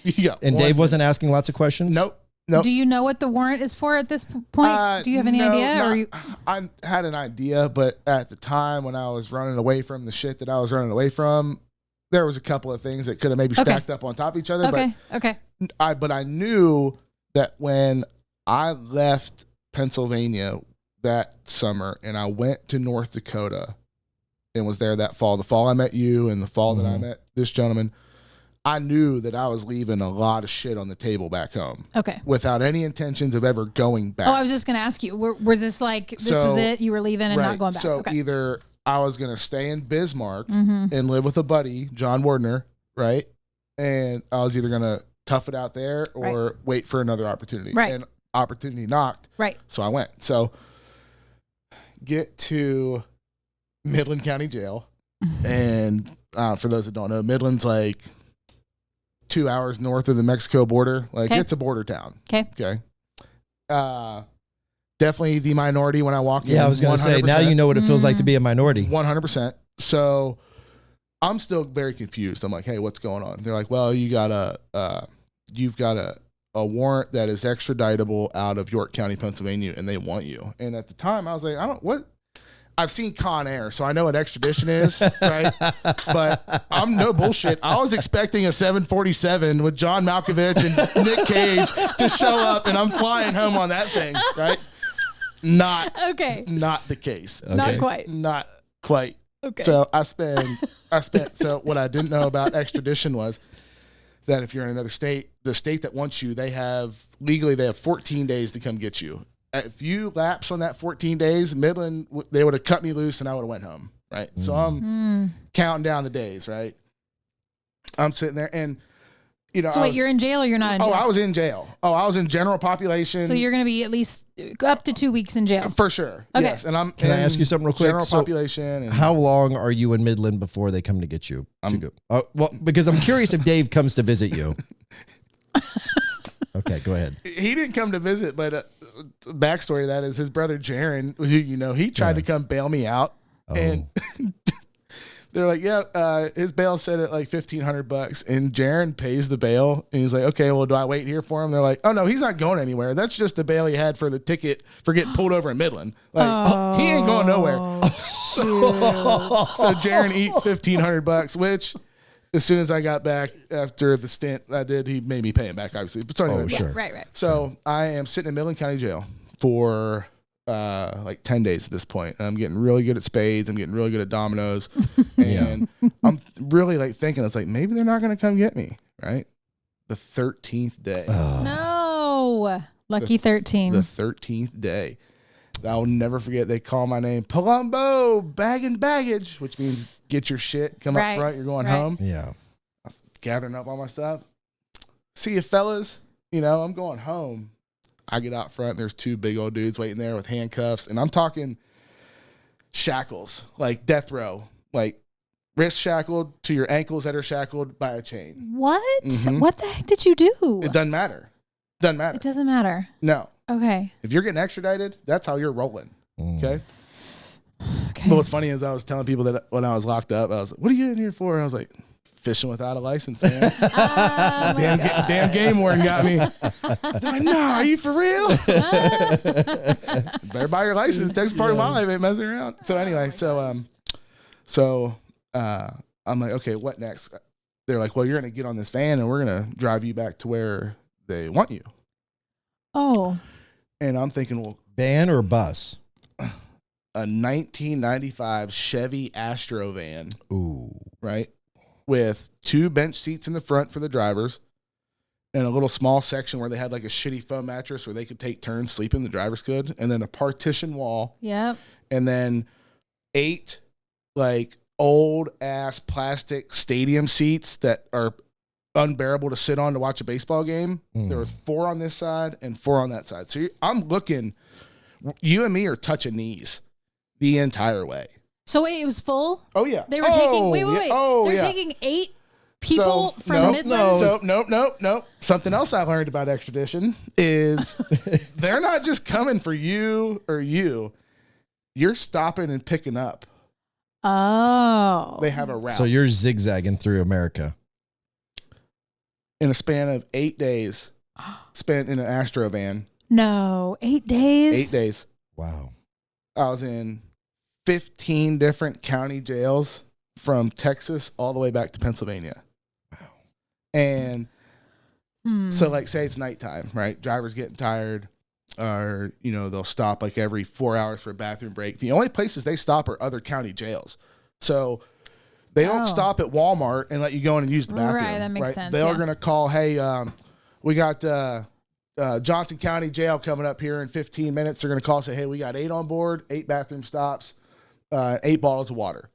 And one Dave wasn't minute. asking lots of questions? Nope. Do you know what the warrant is for at this point? Do you have any No, idea? not- Or you? I had an idea, but at the time when I was running away from the shit that I was running away from, there was a couple of things that could have maybe stacked up on top of each other. Okay. But I knew that when I left Pennsylvania that summer and I went to North Dakota and was there that fall, the fall I met you and the fall that I met this gentleman, I knew that I was leaving a lot of shit on the table back home. Okay. Without any intentions of ever going back. Oh, I was just going to ask you, was this like, this was it? You were leaving and not going back? So either I was going to stay in Bismarck and live with a buddy, John Wardner, right? And I was either going to tough it out there or wait for another opportunity. Right. And opportunity knocked. Right. So I went. So get to Midland County Jail. And for those that don't know, Midland's like 2 hours north of the Mexico border. Like it's a border town. Okay. Definitely the minority when I walked in. Yeah, I was going to say, now you know what it feels like to be a minority. 100%. So I'm still very confused. I'm like, hey, what's going on? They're like, well, you've got a warrant that is extraditable out of York County, Pennsylvania, and they want you. And at the time, I was like, what? I've seen Con Air, so I know what extradition is, right? But I'm no bullshit. I was expecting a 747 with John Malkovich and Nick Cage to show up, and I'm flying home on that thing, right? Not the case. Okay. Not quite. Okay. So I spent. So what I didn't know about extradition was that if you're in another state, the state that wants you, they have 14 days to come get you. If you lapse on that 14 days, Midland, they would have cut me loose and I would have went home, right? So I'm counting down the days, right? I'm sitting there and, So wait, you're in jail or you're not in jail? Oh, I was in jail. Oh, I was in general population. So you're going to be at least up to 2 weeks in jail? For sure. Okay. Yes. And Can I ask you something real quick? General population. And how long are you in Midland before they come to get you? Because I'm curious if Dave comes to visit you. Okay, go ahead. He didn't come to visit, but backstory to that is his brother Jaron, who he tried to come bail me out, and they're like, his bail set at like $1,500, and Jaron pays the bail, and he's like, okay, well, do I wait here for him? They're like, oh no, he's not going anywhere. That's just the bail he had for the ticket for getting pulled over in Midland. Like, he ain't going nowhere. So Jaron eats $1,500, which, as soon as I got back after the stint I did, he made me pay him back, obviously. But so anyway, sure. Right. So I am sitting in Midland County Jail for like 10 days at this point. And I'm getting really good at spades. I'm getting really good at dominoes. And I'm really like thinking, it's like, maybe they're not going to come get me, right? The 13th day. No. Lucky 13. The 13th day. I'll never forget, they call my name, Palumbo, bag and baggage, which means get your shit, come up front, you're going home. Yeah. I was gathering up all my stuff. See you fellas, I'm going home. I get out front, there's two big old dudes waiting there with handcuffs, and I'm talking shackles, like death row, like wrist shackled to your ankles that are shackled by a chain. What? What the heck did you do? It doesn't matter. It doesn't matter. No. Okay. If you're getting extradited, that's how you're rolling. Okay. Okay. But what's funny is I was telling people that when I was locked up, I was like, what are you in here for? And I was like, fishing without a license, man. Damn game warden got me. They're like, no, are you for real? Better buy your license. It takes part of my life. Ain't messing around. So anyway, I'm like, okay, what next? They're like, well, you're going to get on this van and we're going to drive you back to where they want you. Oh. And I'm thinking, well, van or bus? A 1995 Chevy Astro van. Ooh. Right? With two bench seats in the front for the drivers and a little small section where they had like a shitty foam mattress where they could take turns sleeping, the drivers could, and then a partition wall. Yep. And then 8 like old ass plastic stadium seats that are unbearable to sit on to watch a baseball game. There was 4 on this side and 4 on that side. So I'm looking, you and me are touching knees the entire way. So wait, it was full? Oh yeah. They were taking, wait. Oh, They're taking 8 people from Midland? So nope. Something else I learned about extradition is they're not just coming for you or you. You're stopping and picking up. Oh. They have a route. So you're zigzagging through America. In a span of 8 days spent in an Astro van. No, 8 days? 8 days. Wow. I was in 15 different county jails from Texas all the way back to Pennsylvania. Wow. And so like say it's nighttime, right? Drivers getting tired, or they'll stop like every 4 hours for a bathroom break. The only places they stop are other county jails. So they don't stop at Walmart and let you go in and use the bathroom. Right, that makes sense. They are going to call, hey, we got Johnson County Jail coming up here in 15 minutes. They're going to call and say, hey, we got 8 on board, 8 bathroom stops, 8 bottles of water.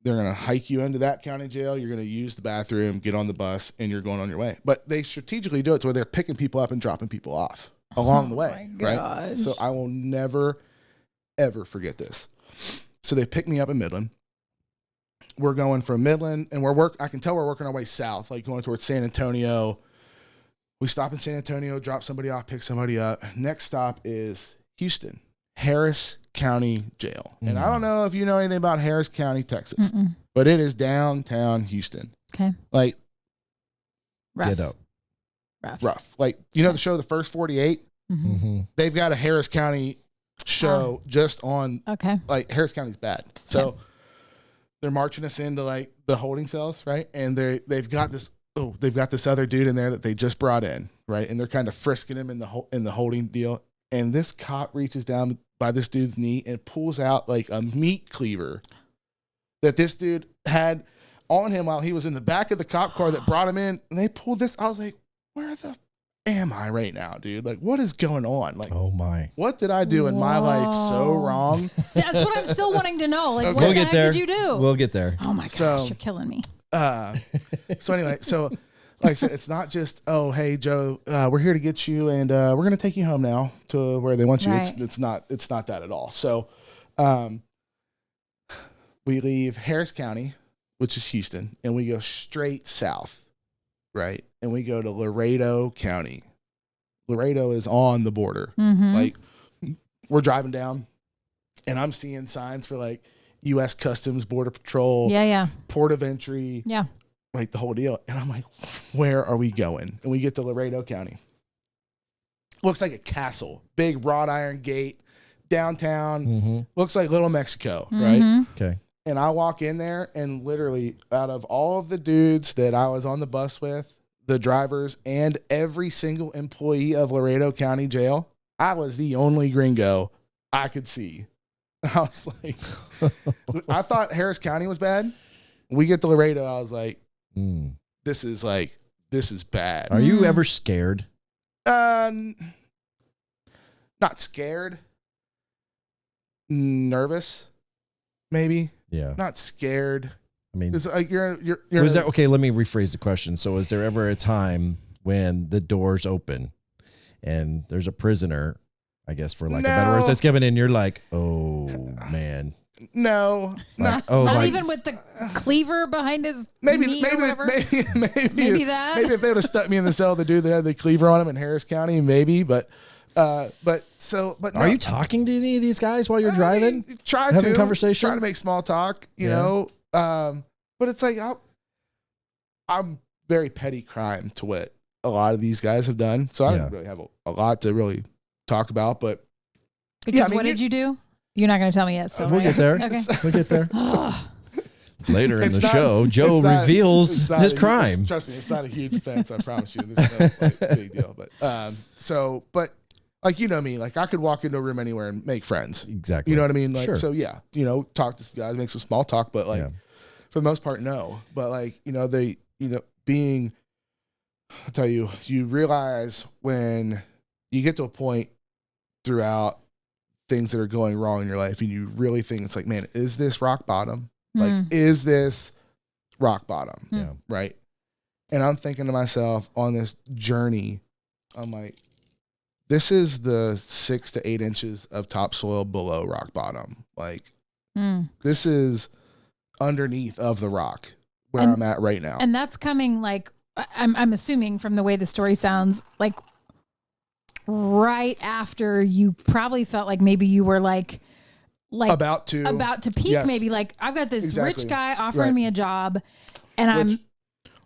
They're going to hike you into that county jail. You're going to use the bathroom, get on the bus, and you're going on your way. But they strategically do it to where they're picking people up and dropping people off along the way, right? So I will never, ever forget this. So they pick me up in Midland. We're going from Midland, and I can tell we're working our way south, like going towards San Antonio. We stop in San Antonio, drop somebody off, pick somebody up. Next stop is Houston, Harris County Jail. And I don't know if you know anything about Harris County, Texas, but it is downtown Houston. Okay. Like, Rough. Get up. Rough. Like, the show The First 48? Mm-hmm. They've got a Harris County show just on, like, Harris County's bad. So they're marching us into, like, the holding cells, right? And they've got this other dude in there that they just brought in, right? And they're kind of frisking him in the holding deal. And this cop reaches down by this dude's knee and pulls out like a meat cleaver that this dude had on him while he was in the back of the cop car that brought him in. And they pulled this. I was like, where the am I right now, dude? Like, what is going on? Like, oh my, what did I do in my life so wrong? That's what I'm still wanting to know. Like, Okay. what the heck did you do? We'll get there. Oh my gosh, you're killing me. So anyway, like I said, it's not just, oh, hey, Joe, we're here to get you, and we're going to take you home now to where they want you. Right. It's not that at all. So we leave Harris County, which is Houston, and we go straight south, right? And we go to Laredo County. Laredo is on the border. Mm-hmm. Like, we're driving down, and I'm seeing signs for, like, U.S. Customs, Border Patrol, Port of Entry. Yeah. Like the whole deal. And I'm like, where are we going? And we get to Laredo County. Looks like a castle. Big wrought iron gate. Downtown. Mm-hmm. Looks like Little Mexico, right? Okay. And I walk in there, and literally out of all of the dudes that I was on the bus with, the drivers, and every single employee of Laredo County Jail, I was the only gringo I could see. I was like, I thought Harris County was bad. We get to Laredo, I was like, this is bad. Are you ever scared? Not scared. Nervous, maybe. Yeah. Not scared. I mean, it's like you're was that okay? Let me rephrase the question. So, was there ever a time when the doors open and there's a prisoner, I guess for lack of better words, that's coming in? You're like, oh man. No, like, not even with the cleaver behind his knee or whatever. Maybe that. Maybe if they would have stuck me in the cell, the dude that had the cleaver on him in Harris County, maybe. But no. Are you talking to any of these guys while you're driving? Having conversation, trying to make small talk, you know. But it's like I'm very petty crime to what a lot of these guys have done, so I don't really have a lot to really talk about. But because what did you do? You're not going to tell me yet. So we'll get there. Okay. We'll get there. Later in the show, Joe reveals his crime. Trust me, it's not a huge offense. I promise you. This is no big deal. But but like, you know me, like I could walk into a room anywhere and make friends. Exactly. You know what I mean? Like, sure. So yeah, talk to some guys, make some small talk, but like for the most part, no. But like, being, I'll tell you, you realize when you get to a point throughout things that are going wrong in your life and you really think it's like, man, is this rock bottom? Like, is this rock bottom? Yeah. Right. And I'm thinking to myself on this journey, I'm like, this is the 6 to 8 inches of topsoil below rock bottom. Like, this is underneath of the rock where I'm at right now. And that's coming, like, I'm assuming from the way the story sounds, like right after you probably felt like maybe you were like about to peak. Yes. Maybe like, I've got this rich guy offering me a job and I'm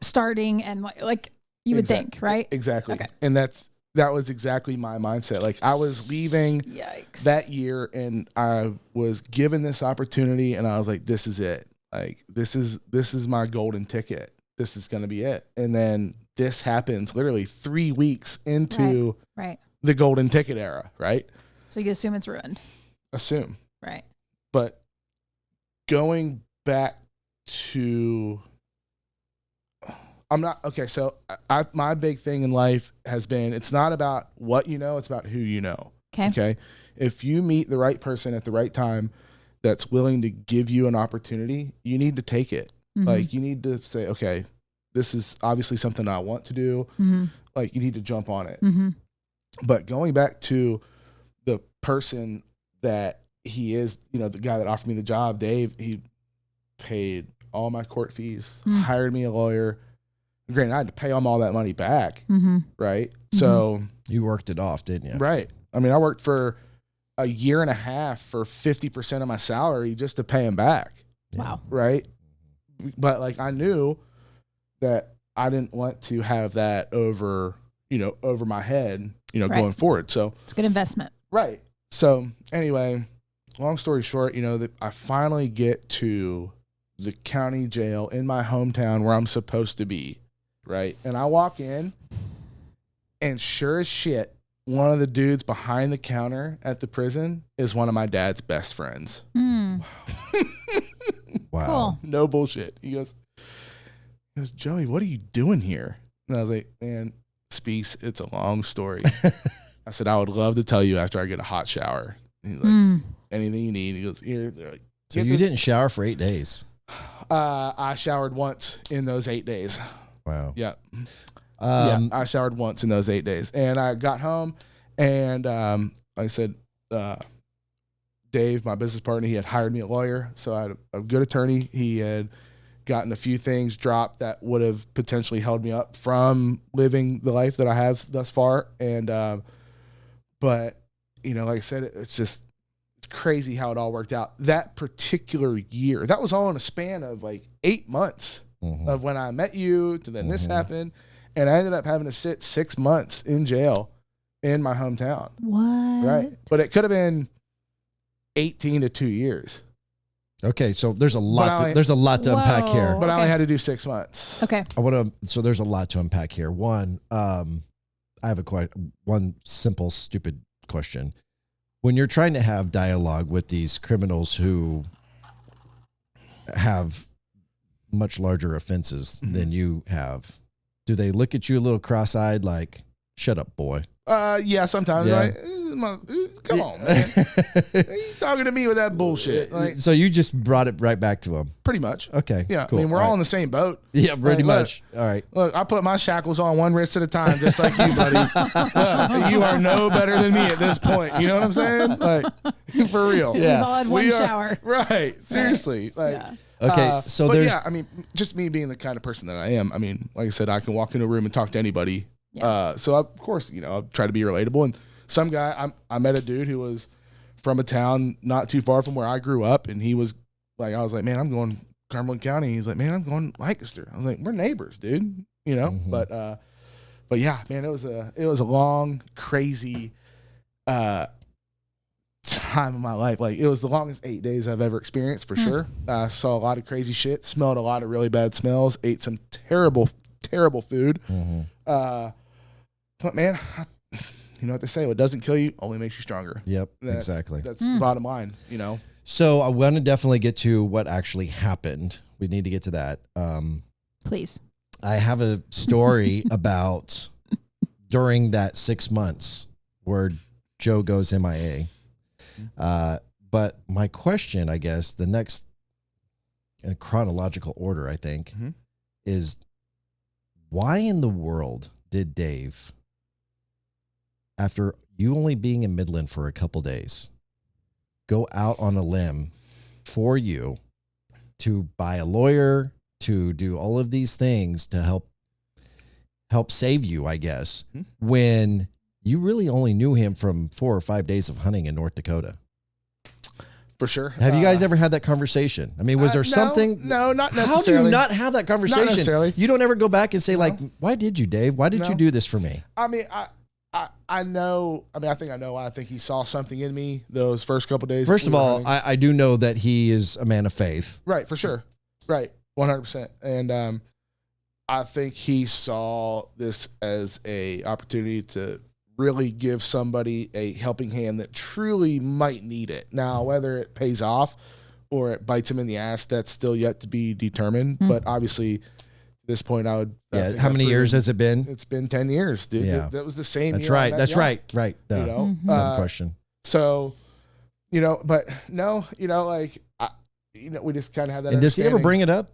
starting, and like you would think, right? Exactly. Okay. And that was exactly my mindset. Like, I was leaving that year and I was given this opportunity and I was like, this is it. Like, this is my golden ticket. This is going to be it. And then this happens literally 3 weeks into right. the golden ticket era, right? So you assume it's ruined. Assume. Right. But going back to, so my big thing in life has been, it's not about what you know, it's about who you know. Okay. If you meet the right person at the right time that's willing to give you an opportunity, you need to take it. Mm-hmm. Like, you need to say, okay, this is obviously something I want to do. Mm-hmm. Like, you need to jump on it. Mm-hmm. But going back to the person that he is, the guy that offered me the job, Dave, he paid all my court fees, hired me a lawyer. Granted, I had to pay him all that money back, right? Mm-hmm. So you worked it off, didn't you? Right. I mean, I worked for a year and a half for 50% of my salary just to pay him back. Wow. Right. But like, I knew that I didn't want to have that over my head, going forward. So it's a good investment. Right. So anyway, long story short, that I finally get to the county jail in my hometown where I'm supposed to be. Right. And I walk in, and sure as shit, one of the dudes behind the counter at the prison is one of my dad's best friends. Mm. Wow. Cool. No bullshit. He goes, Joey, what are you doing here? And I was like, man, Speece, it's a long story. I said, I would love to tell you after I get a hot shower. And he's like, anything you need. He goes, here. Like, so you didn't shower for 8 days? I showered once in those 8 days. Wow. Yeah. I showered once in those 8 days. And I got home, and like I said, Dave, my business partner, he had hired me a lawyer. So I had a good attorney. He had gotten a few things dropped that would have potentially held me up from living the life that I have thus far. And, but, like I said, it's crazy how it all worked out. That particular year, that was all in a span of like 8 months of when I met you to then this happened. And I ended up having to sit 6 months in jail in my hometown. What? Right. But it could have been 18 to 2 years. Okay, so there's a lot. There's a lot to unpack here. But I only had to do 6 months. Okay. So there's a lot to unpack here. One, I have one simple, stupid question. When you're trying to have dialogue with these criminals who have much larger offenses than you have, do they look at you a little cross-eyed, like, "Shut up, boy"? Yeah, sometimes. Yeah. Like, come on, man. You talking to me with that bullshit? Like, so you just brought it right back to them. Pretty much. Okay. Yeah. Cool. I mean, we're all in the same boat. Yeah, pretty much. Look, all right. Look, I put my shackles on one wrist at a time, just like you, buddy. You are no better than me at this point. You know what I'm saying? Like, for real. Yeah. We've all had one shower. Right. Seriously. Like. Yeah. Okay, so but I mean, just me being the kind of person that I am. I mean, like I said, I can walk into a room and talk to anybody. Yeah. So of course, I'll try to be relatable. And some guy, I met a dude who was from a town not too far from where I grew up, and he was like, I was like, man, I'm going Cumberland County. He's like, man, I'm going Lancaster. I was like, we're neighbors, dude. But yeah, man, it was a long, crazy, time of my life. Like, it was the longest 8 days I've ever experienced, for sure. I saw a lot of crazy shit, smelled a lot of really bad smells, ate some terrible food. But man, you know what they say, what doesn't kill you only makes you stronger. Yep. Exactly. That's the bottom line. So I want to definitely get to what actually happened. We need to get to that. Please. I have a story about during that 6 months where Joe goes MIA. But my question, I guess, the next in chronological order, I think, is why in the world did Dave, after you only being in Midland for a couple days, go out on a limb for you to buy a lawyer, to do all of these things to help save you, I guess, when you really only knew him from 4 or 5 days of hunting in North Dakota? For sure. Have you guys ever had that conversation? I mean, was there something? No, not necessarily. How do you not have that conversation? Not necessarily. You don't ever go back and say, like, why did you, Dave? Why did you do this for me? I mean, I know. I mean, I think I know. I think he saw something in me those first couple days. First of all, I do know that he is a man of faith. Right, for sure. Right. 100%. And I think he saw this as a opportunity to really give somebody a helping hand that truly might need it. Now, whether it pays off or it bites him in the ass, that's still yet to be determined. But obviously, at this point, I think how many years has it been? It's been 10 years, dude. Yeah. That was the same That's year. right. That's right. Right. You know, Dumb question. So, but no, we just kind of have that. And does he ever understanding. bring it up?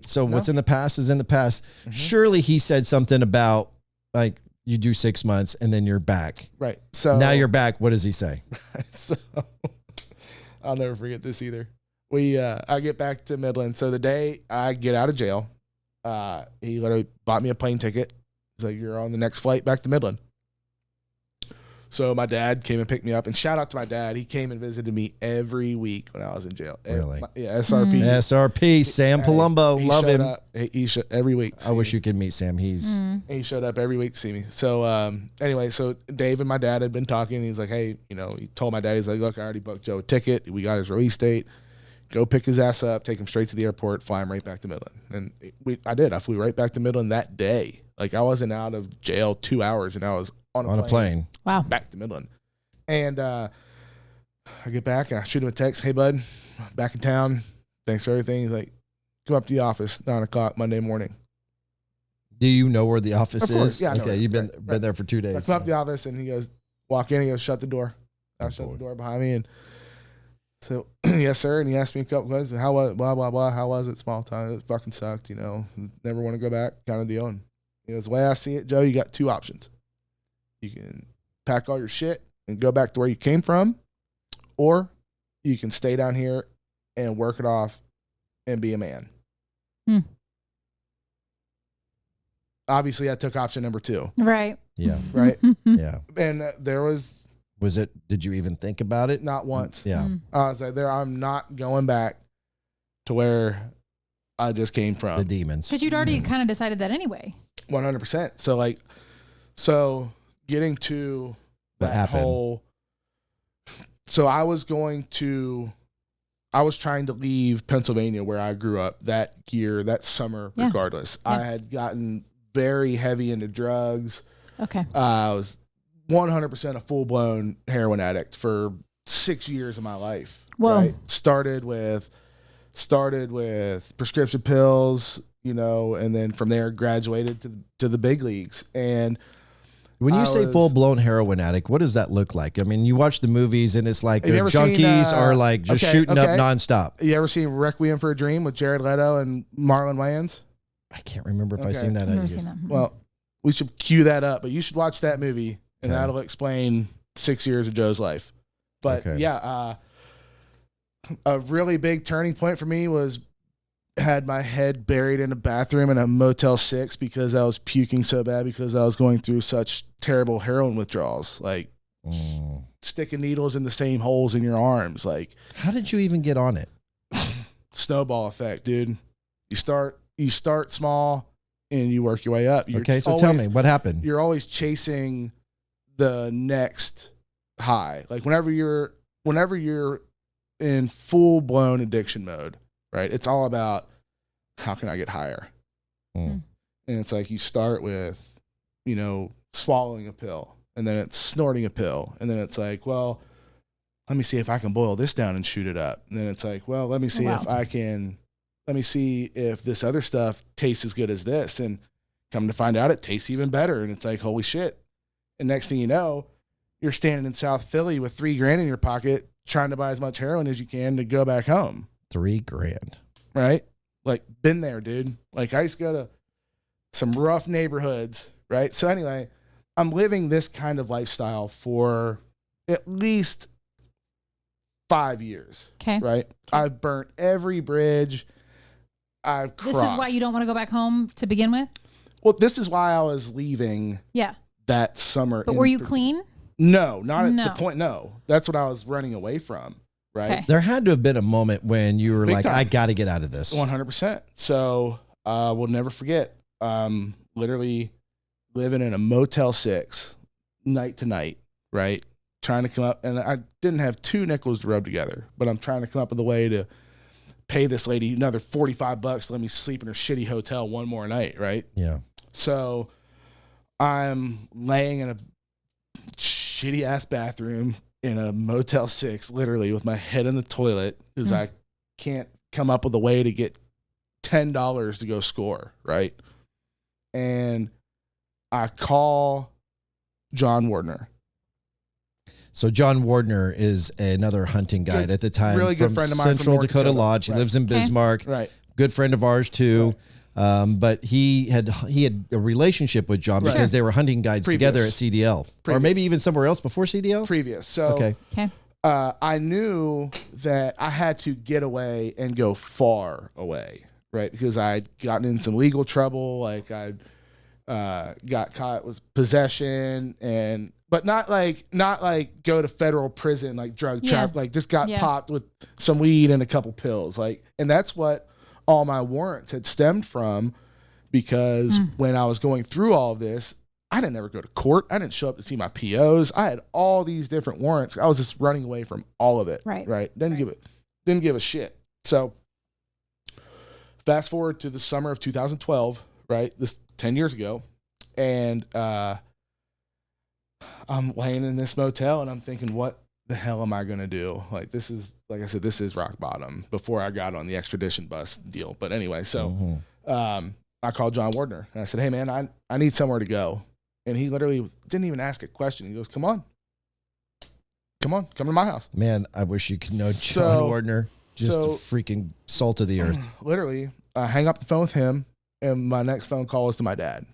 So what's in the past is in the past. Mm-hmm. Surely he said something about like you do 6 months and then you're back. Right. So now you're back. What does he say? So I'll never forget this either. I get back to Midland. So the day I get out of jail, he literally bought me a plane ticket. He's like, "You're on the next flight back to Midland." So my dad came and picked me up, and shout out to my dad. He came and visited me every week when I was in jail. Really? SRP. SRP, Sam Palumbo. Love him. He showed every week. I wish you could meet Sam. He showed up every week to see me. So anyway, so Dave and my dad had been talking. He's like, hey, he told my dad, he's like, look, I already booked Joe a ticket. We got his release date. Go pick his ass up, take him straight to the airport, fly him right back to Midland. And I did. I flew right back to Midland that day. Like I wasn't out of jail 2 hours, and I was on a plane. Wow. Back to Midland. And I get back and I shoot him a text. Hey, bud, back in town. Thanks for everything. He's like, come up to the office, 9:00 Monday morning. Do you know where the office is? Yeah, I know okay, you've been there for 2 days. I come up to the office and he goes, walk in. He goes, shut the door. I shut the door behind me. And so, yes, sir. And he asked me a couple questions. How was blah, blah, blah. How was it? Small time. It fucking sucked, Never want to go back kind of deal. And he goes, the way I see it, Joe, you got two options. You can pack all your shit and go back to where you came from, or you can stay down here and work it off and be a man. Obviously, I took option number 2. Right. Yeah. Right? Yeah. And there was it, did you even think about it? not once. Yeah. I was like, I'm not going back to where I just came from. The demons. Because you'd already kind of decided that anyway. 100%. So getting to What that happened? whole, so I was trying to leave Pennsylvania where I grew up that year, that summer, Yeah. regardless. Yeah. I had gotten very heavy into drugs. Okay. I was 100% a full-blown heroin addict for 6 years of my life. Whoa. Right? Started with prescription pills, and then from there graduated to the big leagues. And when you say full blown heroin addict, what does that look like? I mean, you watch the movies and it's like Have you their ever seen, junkies are like just shooting up nonstop. You ever seen Requiem for a Dream with Jared Leto and Marlon Wayans? I can't remember if I've seen that. I've never seen that. Well, we should cue that up, but you should watch that movie, and Okay. that'll explain 6 years of Joe's life. But Okay. yeah, a really big turning point for me was had my head buried in a bathroom in a Motel 6 because I was puking so bad because I was going through such terrible heroin withdrawals, like sticking needles in the same holes in your arms. Like, how did you even get on it? Snowball effect, dude. You start small and you work your way up. Okay, so tell me what happened. You're always chasing the next high. Like whenever you're in full blown addiction mode, right? It's all about how can I get higher? And it's like you start with, swallowing a pill, and then it's snorting a pill, and then it's like, well, let me see if I can boil this down and shoot it up. And then it's like, well, let me see if this other stuff tastes as good as this. And come to find out it tastes even better. And it's like, holy shit. And next thing you know, you're standing in South Philly with $3,000 in your pocket, trying to buy as much heroin as you can to go back home. $3,000. Right? Like, been there, dude. Like, I used to go to some rough neighborhoods, right? So anyway, I'm living this kind of lifestyle for at least 5 years. Okay. Right? I've burnt every bridge I've crossed. This is why you don't want to go back home to begin with? Well, this is why I was leaving Yeah. that summer. But were you clean? No, not at No. the point. No, that's what I was running away from. Right. Okay. There had to have been a moment when you were Big like, time. I got to get out of this. 100%. So we'll never forget. Literally living in a Motel 6 night to night, right? Trying to come up, and I didn't have 2 nickels to rub together, but I'm trying to come up with a way to pay this lady another $45 to let me sleep in her shitty hotel one more night, right? Yeah. So I'm laying in a shitty ass bathroom in a Motel 6, literally with my head in the toilet, because I can't come up with a way to get $10 to go score, right? And I call John Wardner. So John Wardner is another hunting guide at the time. Really good from friend of mine Central from North Dakota Dakota. Lodge. He lives in Bismarck. Right. Good friend of ours too. But he had a relationship with John because they were hunting guides together at CDL, or maybe even somewhere else before CDL. Previous. So Okay. I knew that I had to get away and go far away, right? Because I'd gotten in some legal trouble. Like I'd got caught with possession, but not like go to federal prison, like drug traffic, like just got popped with some weed and a couple pills. Like, and that's what all my warrants had stemmed from, because when I was going through all of this, I didn't ever go to court. I didn't show up to see my POs. I had all these different warrants. I was just running away from all of it. Right. Didn't give a shit. So fast forward to the summer of 2012, right? This 10 years ago. And I'm laying in this motel and I'm thinking, what the hell am I going to do? Like, this is, like I said, this is rock bottom before I got on the extradition bus deal. But anyway, so I called John Wardner and I said, hey man, I need somewhere to go. And he literally didn't even ask a question. He goes, come to my house. Man, I wish you could know John Wardner. Just a freaking salt of the earth. Literally, I hang up the phone with him, and my next phone call was to my dad.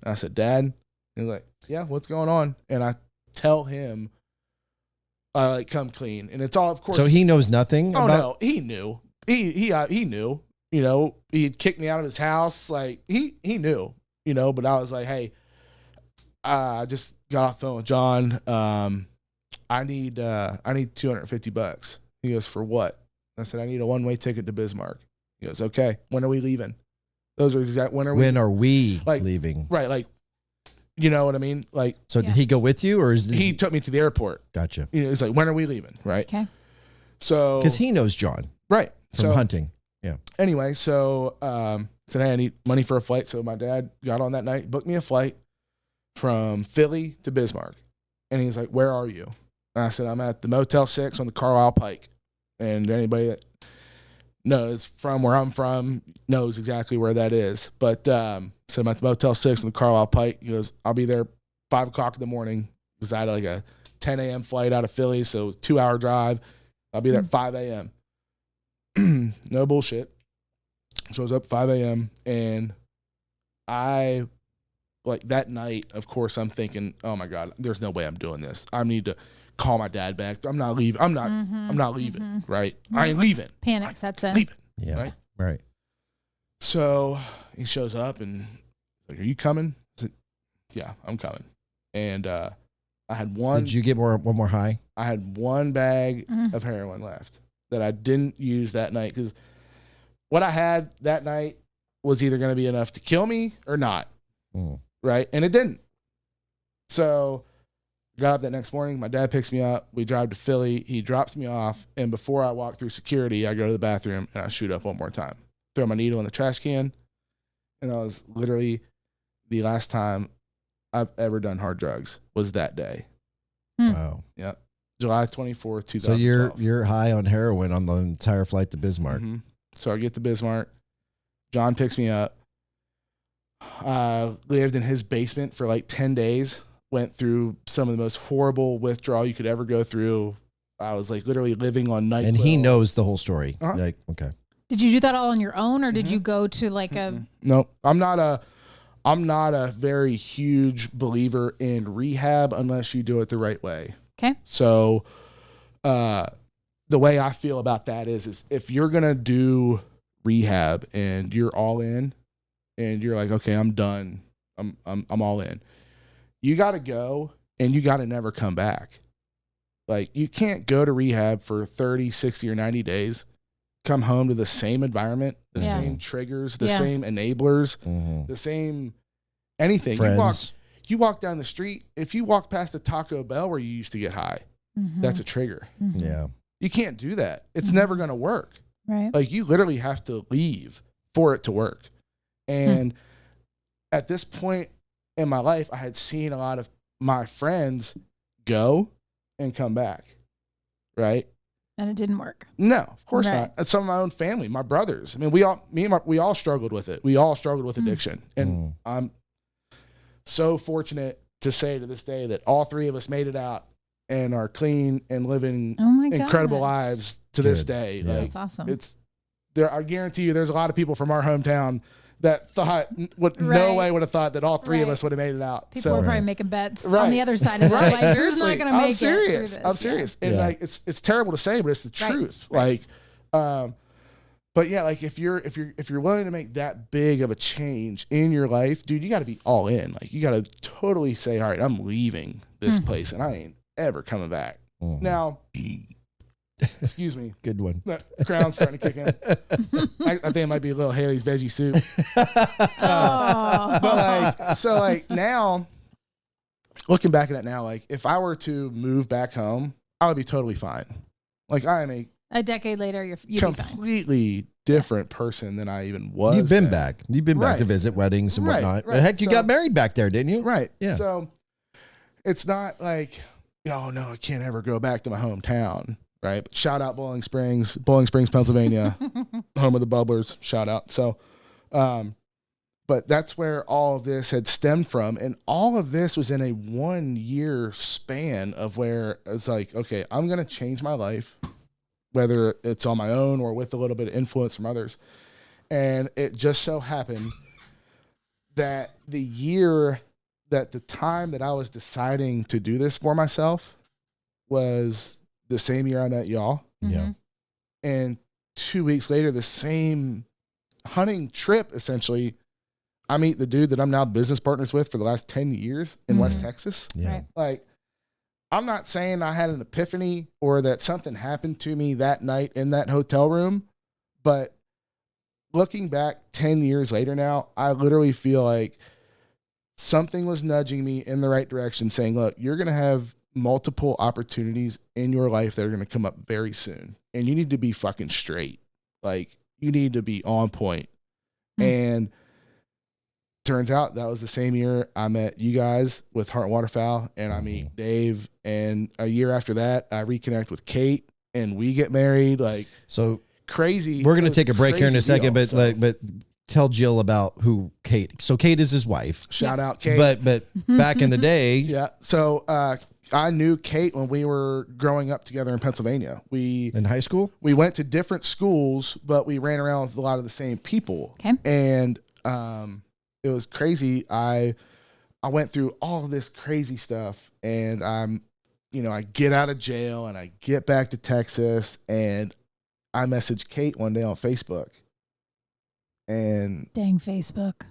And I said, Dad, and he's like, yeah, what's going on? And I tell him, I like come clean, and it's all, of course. So he knows nothing. Oh no, he knew. He knew. You know, he'd kicked me out of his house. Like he knew. You know, but I was like, hey, I just got off the phone with John. I need $250. He goes, for what? I said, I need a one-way ticket to Bismarck. He goes, okay. When are we leaving? Those are exact. When are we leaving? Right. Like, you know what I mean? Like, so did he go with you, or he took me to the airport? Gotcha. You know, he's like, when are we leaving? Right. Okay. So, because he knows John. Right. From hunting. Yeah. Anyway, so, said, hey, I need money for a flight. So my dad got on that night, booked me a flight from Philly to Bismarck. And he's like, where are you? And I said, I'm at the Motel 6 on the Carlisle Pike. And anybody that knows from where I'm from knows exactly where that is. But so I'm at the Motel 6 on the Carlisle Pike. He goes, I'll be there 5 o'clock in the morning, because I had like a 10 a.m. flight out of Philly, so 2-hour drive. I'll be there at 5 a.m. No bullshit. Shows up 5 a.m. and I, like that night, of course, I'm thinking, oh my God, there's no way I'm doing this. I need to call my dad back. I'm not leaving. I'm not leaving. Right. I ain't leaving. Panic sets in. Leaving. Yeah. Right. So he shows up and like, are you coming? I said, yeah, I'm coming. And I had one. Did you get one more high? I had one bag of heroin left that I didn't use that night, because what I had that night was either going to be enough to kill me or not. Right. And it didn't. So got up that next morning. My dad picks me up. We drive to Philly. He drops me off. And before I walk through security, I go to the bathroom and I shoot up one more time. Throw my needle in the trash can. And that was literally the last time I've ever done hard drugs, was that day. Wow. Yeah. July 24th, 2012. So you're high on heroin on the entire flight to Bismarck. Mm-hmm. So I get to Bismarck. John picks me up. Lived in his basement for like 10 days. Went through some of the most horrible withdrawal you could ever go through. I was like literally living on NyQuil. And he knows the whole story. Like, okay. Did you do that all on your own, or did you go to like a? No, I'm not a very huge believer in rehab unless you do it the right way. Okay. So, the way I feel about that is if you're going to do rehab and you're all in and you're like, okay, I'm done. I'm all in. You got to go and you got to never come back. Like, you can't go to rehab for 30, 60 or 90 days, come home to the same environment, the same triggers, the same enablers, the same anything. Friends. You walk down the street. If you walk past a Taco Bell where you used to get high, that's a trigger. Yeah. You can't do that. It's never going to work. Right. Like you literally have to leave for it to work. And at this point in my life, I had seen a lot of my friends go and come back. Right. And it didn't work. No, of course not. And some of my own family, my brothers. I mean, we all struggled with it. We all struggled with addiction. And I'm so fortunate to say to this day that all three of us made it out and are clean and living incredible lives to this day. Yeah. Like, That's awesome. It's there. I guarantee you, there's a lot of people from our hometown that thought no way would have thought that all three of us would have made it out. People are probably making bets on the other side of that. Like, Seriously, who's not going to make it through this? I'm serious. And like, it's terrible to say, but it's the truth. Like, but yeah, like if you're willing to make that big of a change in your life, dude, you got to be all in. Like you got to totally say, all right, I'm leaving this place and I ain't ever coming back. Now, excuse me. Good one. The crown's starting to kick in. I think it might be a little Haley's veggie soup. But like now, looking back at it now, like if I were to move back home, I would be totally fine. Like I am a decade later, you'd completely different person than I even was. You've been back. You've been back to visit weddings and whatnot. Heck, you got married back there, didn't you? Right. Yeah. So it's not like, oh no, I can't ever go back to my hometown. Right. But shout out Bowling Springs, Pennsylvania, home of the Bubblers. Shout out. So, but that's where all of this had stemmed from. And all of this was in a 1 year span of where it's like, okay, I'm going to change my life, whether it's on my own or with a little bit of influence from others. And it just so happened that the time that I was deciding to do this for myself was the same year I met y'all. Yeah. And 2 weeks later, the same hunting trip, essentially, I meet the dude that I'm now business partners with for the last 10 years in West Texas. Yeah. Right. Like, I'm not saying I had an epiphany or that something happened to me that night in that hotel room, but looking back 10 years later now, I literally feel like something was nudging me in the right direction, saying, look, you're going to have multiple opportunities in your life that are going to come up very soon. And you need to be fucking straight. Like, you need to be on point. And turns out that was the same year I met you guys with Heart and Waterfowl, and I meet Dave. And a year after that, I reconnect with Kate, and we get married. Like, so crazy. We're going to take a break here in a second, but tell Jill about who Kate. So Kate is his wife. Shout out Kate. But back in the day, yeah. So I knew Kate when we were growing up together in Pennsylvania. In high school? We went to different schools, but we ran around with a lot of the same people. Okay. And it was crazy. I went through all of this crazy stuff, and I get out of jail and I get back to Texas, and I messaged Kate one day on Facebook. And dang Facebook.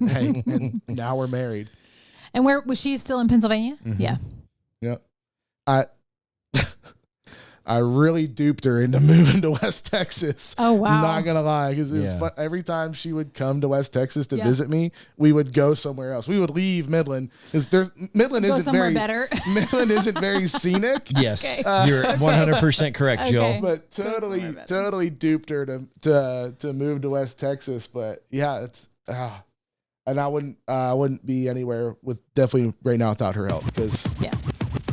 and now we're married. And where was she still in Pennsylvania? Mm-hmm. Yeah. Yep. I really duped her into moving to West Texas. Oh, wow. Not going to lie. Because every time she would come to West Texas to visit me, we would go somewhere else. We would leave Midland. Midland isn't very scenic. Yes. You're 100% correct, Jill. But totally duped her to move to West Texas. But yeah, it's... and I wouldn't be anywhere definitely right now without her help, because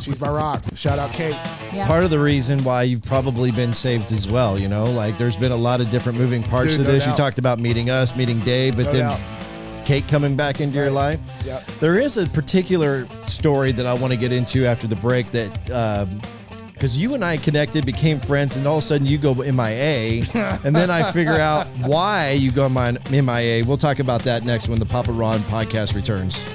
she's my rock. Shout out Kate. Yeah. Part of the reason why you've probably been saved as well, like there's been a lot of different moving parts to this. You talked about meeting us, meeting Dave, but Kate coming back into your life. Yep. There is a particular story that I want to get into after the break that because you and I connected, became friends, and all of a sudden you go MIA, and then I figure out why you go MIA. We'll talk about that next when the Papa Ron podcast returns.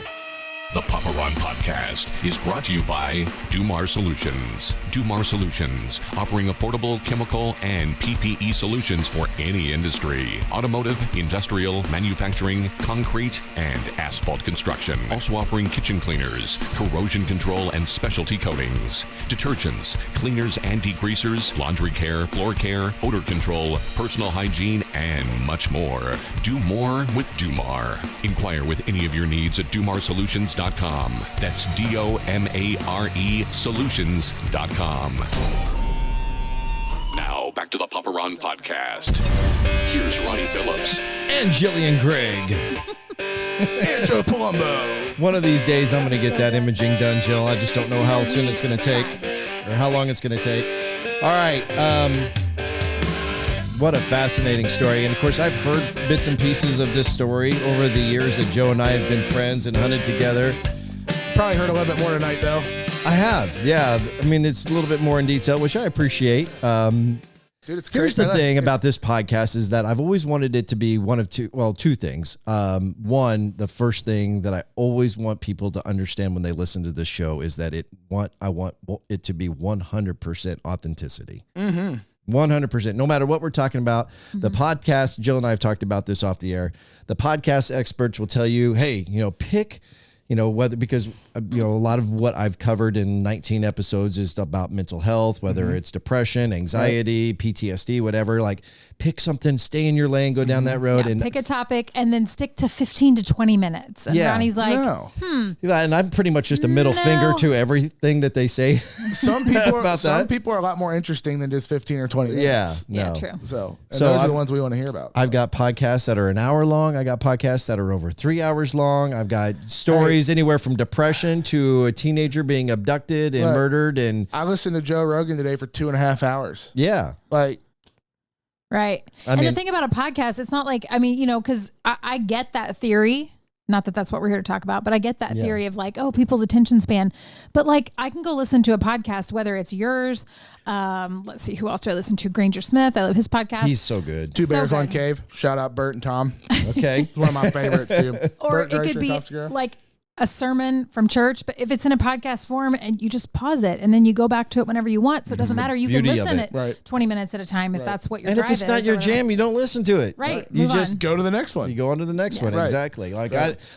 The Papa Ron Podcast is brought to you by Dumar Solutions. Dumar Solutions, offering affordable chemical and PPE solutions for any industry. Automotive, industrial, manufacturing, concrete, and asphalt construction. Also offering kitchen cleaners, corrosion control, and specialty coatings. Detergents, cleaners and degreasers, laundry care, floor care, odor control, personal hygiene, and much more. Do more with Dumar. Inquire with any of your needs at DumarSolutions.com. That's DOMARE Solutions.com. Now back to to the Papa Ron Podcast. Here's Ronnie Phillips. And Jillian Gregg. Andrew Palumbo. One of these days, I'm going to get that imaging done, Jill. I just don't know how soon it's going to take or how long it's going to take. All right. What a fascinating story. And, of course, I've heard bits and pieces of this story over the years that Joe and I have been friends and hunted together. Probably heard a little bit more tonight, though. I have, yeah. I mean, it's a little bit more in detail, which I appreciate. Dude, it's crazy. Here's the thing about this podcast is that I've always wanted it to be two things. One, the first thing that I always want people to understand when they listen to this show is that I want it to be 100% authenticity. 100%. No matter what we're talking about, the podcast, Jill and I have talked about this off the air. The podcast experts will tell you, hey, pick, whether, because, a lot of what I've covered in 19 episodes is about mental health, whether it's depression, anxiety, PTSD, whatever, like pick something, stay in your lane, go down that road and pick a topic and then stick to 15 to 20 minutes. And Ronnie's like, Yeah, and I'm pretty much just a middle finger to everything that they say. Some people are a lot more interesting than just 15 or 20 minutes. Yeah, true. So those are the ones we want to hear about. I've got podcasts that are an hour long. I got podcasts that are over 3 hours long. I've got stories anywhere from depression to a teenager being abducted and murdered. And I listened to Joe Rogan today for 2.5 hours. Yeah. Right. And the thing about a podcast, it's not like, because I get that theory. Not that that's what we're here to talk about, but I get that theory of like, people's attention span. But like, I can go listen to a podcast, whether it's yours. Let's see, who else do I listen to? Granger Smith. I love his podcast. He's so good. Two Bears on Cave. Shout out Bert and Tom. Okay. One of my favorites too. Or Bert it could be like a sermon from church, but if it's in a podcast form and you just pause it and then you go back to it whenever you want. So it doesn't matter. You can listen it 20 minutes at a time if that's what your drive is. And if it's not your jam, you don't listen to it. Right. You just go to the next one. You go on to the next one. Exactly. Like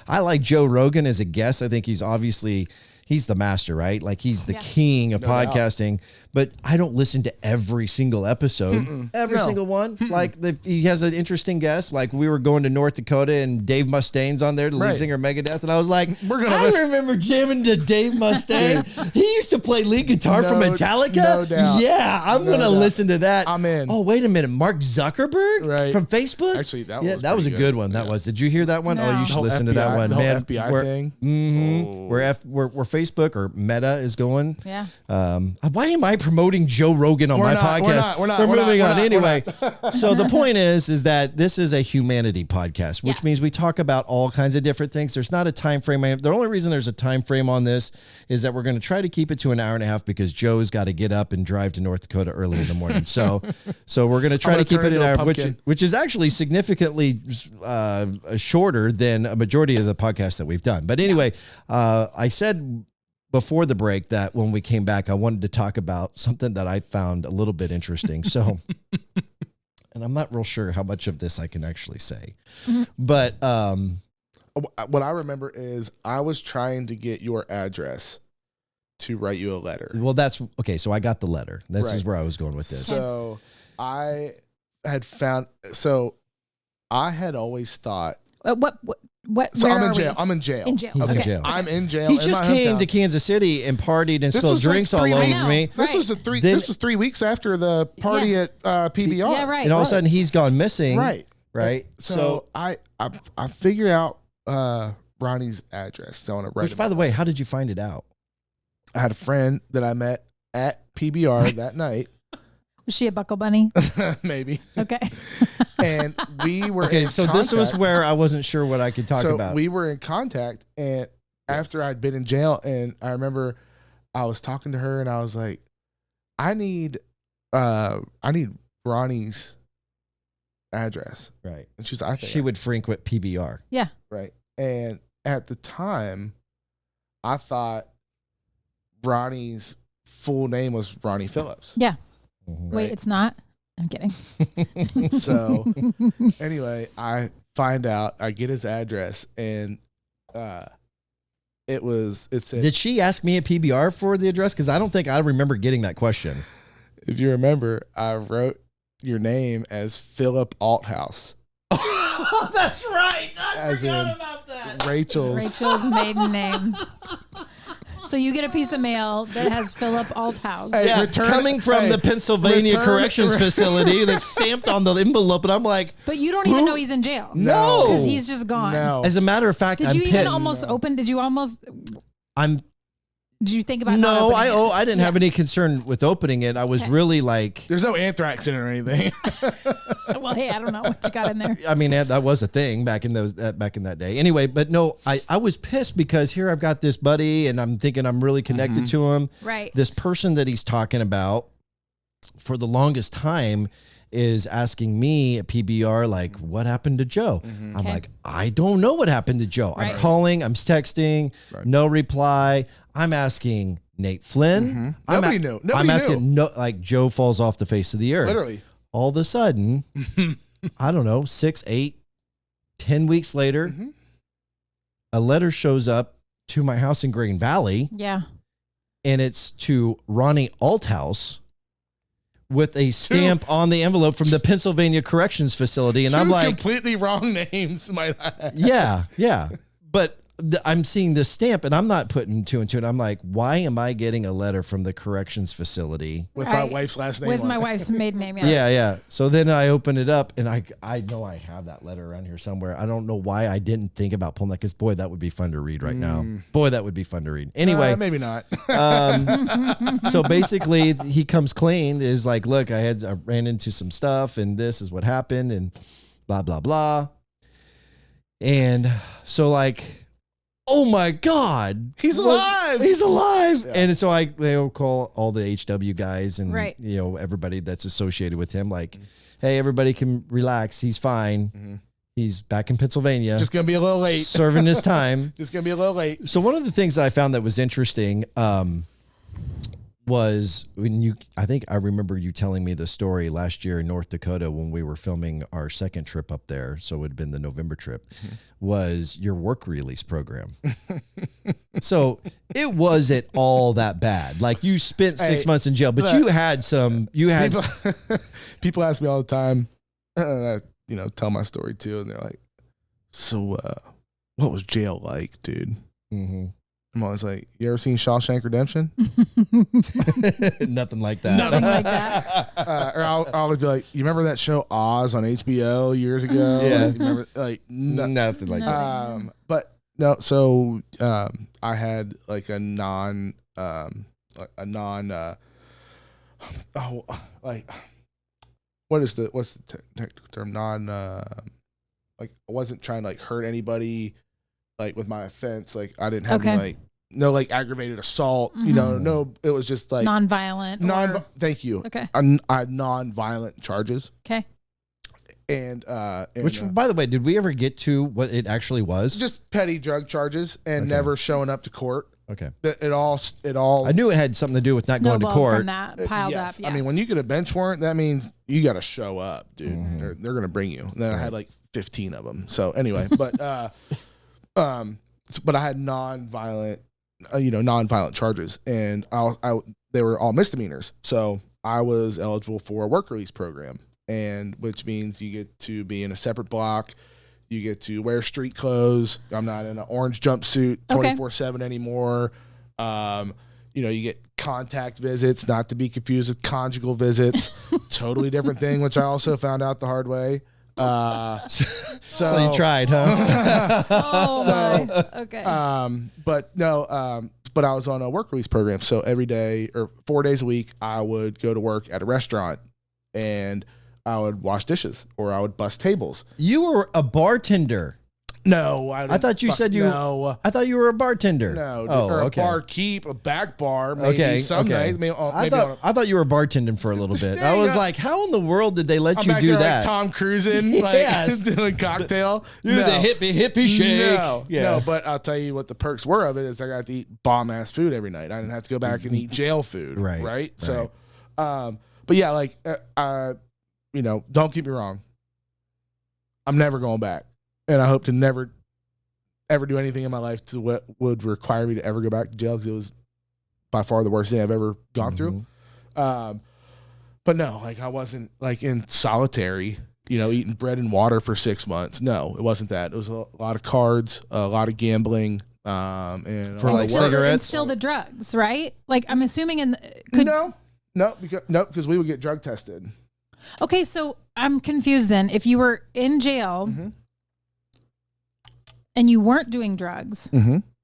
I like Joe Rogan as a guest. I think he's the master, right? Like he's the king of podcasting, but I don't listen to every single episode, every single one. Like he has an interesting guest. Like we were going to North Dakota and Dave Mustaine's on there, the lead singer of Megadeth. And I was like, I remember jamming to Dave Mustaine. He used to play lead guitar for Metallica. No doubt. Yeah, I'm going to listen to that. I'm in. Oh, wait a minute. Mark Zuckerberg from Facebook? Actually, that was a good one. That was. Did you hear that one? No. Oh, you should listen to that one, man. FBI thing. Where Facebook or Meta is going. Yeah. Why am I promoting Joe Rogan on my podcast? We're moving on anyway. So the point is that this is a humanity podcast, which means we talk about all kinds of different things. There's not a time frame. The only reason there's a time frame on this is that we're going to try to keep it to an hour and a half because Joe's got to get up and drive to North Dakota early in the morning. So we're going to try to keep it an hour, which is actually significantly shorter than a majority of the podcasts that we've done. But anyway, I said before the break that when we came back, I wanted to talk about something that I found a little bit interesting. So, and I'm not real sure how much of this I can actually say, but what I remember is I was trying to get your address to write you a letter. Well, that's okay. So I got the letter. This is where I was going with this. So I had always thought. What? So I'm in jail. I'm in jail. He's in jail. I'm in jail. He just came to Kansas City and partied and spilled drinks all over me. This was 3 weeks after the party at PBR. Yeah, right. And all of a sudden he's gone missing. Right. So I figure out Ronnie's address. So I want to write. Which, by the way, how did you find it out? I had a friend that I met at PBR that night. Was she a Buckle Bunny? Maybe. Okay. And we were so this was where I wasn't sure what I could talk about. We were in contact, and after I'd been in jail, and I remember I was talking to her, and I was like, I need Ronnie's address. Right. And she's like, she would frequent PBR. Yeah. Right. And at the time, I thought Ronnie's full name was Ronnie Phillips. Yeah. Right? Wait, it's not? I'm kidding. So anyway, I find out, I get his address, and it said. Did she ask me at PBR for the address? Because I don't think I remember getting that question. If you remember, I wrote your name as Philip Althouse. Oh, that's right. I forgot about that. Rachel's maiden name. So you get a piece of mail that has Philip Althouse. Hey, Yeah, coming from the Pennsylvania Corrections Facility that's stamped on the envelope, and I'm like, but you don't even know he's in jail. No. Because he's just gone. No. as a matter of fact, Did I'm you even pissed. almost open? Did you almost? I'm Did you think about? no, not opening it? I didn't have any concern with opening it. I was really like, There's no anthrax in it or anything. Well, hey, I don't know what you got in there. I mean, that was a thing back in that day. Anyway, but no, I was pissed because here I've got this buddy, and I'm thinking I'm really connected to him. Right. This person that he's talking about for the longest time is asking me at PBR, like, what happened to Joe? I'm Okay. like, I don't know what happened to Joe. Right. I'm calling, I'm texting, no reply. I'm asking Nate Flynn. Nobody knew. Nobody I'm asking, knew. like, Joe falls off the face of the earth. Literally. All of a sudden, I don't know, 6, 8, 10 weeks later, a letter shows up to my house in Green Valley, Yeah. and it's to Ronnie Althouse with a stamp on the envelope from the Pennsylvania Corrections Facility. And I'm Two like, completely wrong names, might I add. yeah. But I'm seeing this stamp, and I'm not putting two and two. And I'm like, why am I getting a letter from the corrections facility? With my Right. wife's last name With on my it. wife's maiden name. Yeah. So then I open it up, and I know I have that letter around here somewhere. I don't know why I didn't think about pulling that, because boy, that would be fun to read right now. Boy, that would be fun to read. Anyway, Maybe not. so basically he comes clean, is like, look, I ran into some stuff, and this is what happened, and blah, blah, blah. And so, like, oh my God, He's alive. He's alive. Yeah. And so they'll call all the HW guys and, Right. everybody that's associated with him, like, hey, everybody can relax. He's fine. He's back in Pennsylvania, Just gonna be a little late. serving his time. Just gonna be a little late. So one of the things that I found that was interesting was when I think I remember you telling me the story last year in North Dakota when we were filming our second trip up there. So it would have been the November trip, was your work release program. So it wasn't all that bad. Like, you spent 6 months in jail, but look, you had People ask me all the time, tell my story too, and they're like, so what was jail like, dude? Mhm. I'm always like, you ever seen Shawshank Redemption? Nothing like that. Nothing like that. Or I'll always be like, you remember that show Oz on HBO years ago? Yeah. You remember, like, Nothing like that. But no, so I had like what's the technical term? Like, I wasn't trying to like hurt anybody, like, with my offense. Like, I didn't have any, like, no, like, aggravated assault, no, it was just like Non-violent. thank you. Okay. I had non-violent charges. Okay. And Which, by the way, did we ever get to what it actually was? just petty drug charges and Okay. never showing up to court. Okay. It all I knew it had something to do with not going to Snowballed court. from that piled yes. up. Yeah. I mean, when you get a bench warrant, that means you got to show up, dude. They're going to bring you. And then I had like 15 of them. So anyway, but I had non-violent charges, and they were all misdemeanors. So I was eligible for a work release program, and which means you get to be in a separate block. You get to wear street clothes. I'm not in an orange jumpsuit 24/7 anymore. You get contact visits, not to be confused with conjugal visits. Totally different thing, which I also found out the hard way. So you tried, huh? my. Okay. But I was on a work release program. So every day or 4 days a week, I would go to work at a restaurant, and I would wash dishes or I would bust tables. You were a bartender. No, I thought you said you. No. I thought you were a bartender. No, Oh, or okay. a barkeep, a back bar, maybe some nights. Maybe, I thought you were bartending for a little bit. I was like, how in the world did they let I'm you back do there that? like Tom Cruising, Yes. like doing cocktail. You're the hippie shake. No, but I'll tell you what the perks were of it is I got to eat bomb ass food every night. I didn't have to go back and eat jail food. Right. So, but yeah, like, don't get me wrong. I'm never going back, and I hope to never ever do anything in my life to what would require me to ever go back to jail, because it was by far the worst thing I've ever gone through. But no, like, I wasn't like in solitary, eating bread and water for 6 months. No, it wasn't that. It was a lot of cards, a lot of gambling, And For like cigarettes, and still the drugs, right? Like I'm assuming because we would get drug tested. Okay, so I'm confused then. If you were in jail and you weren't doing drugs,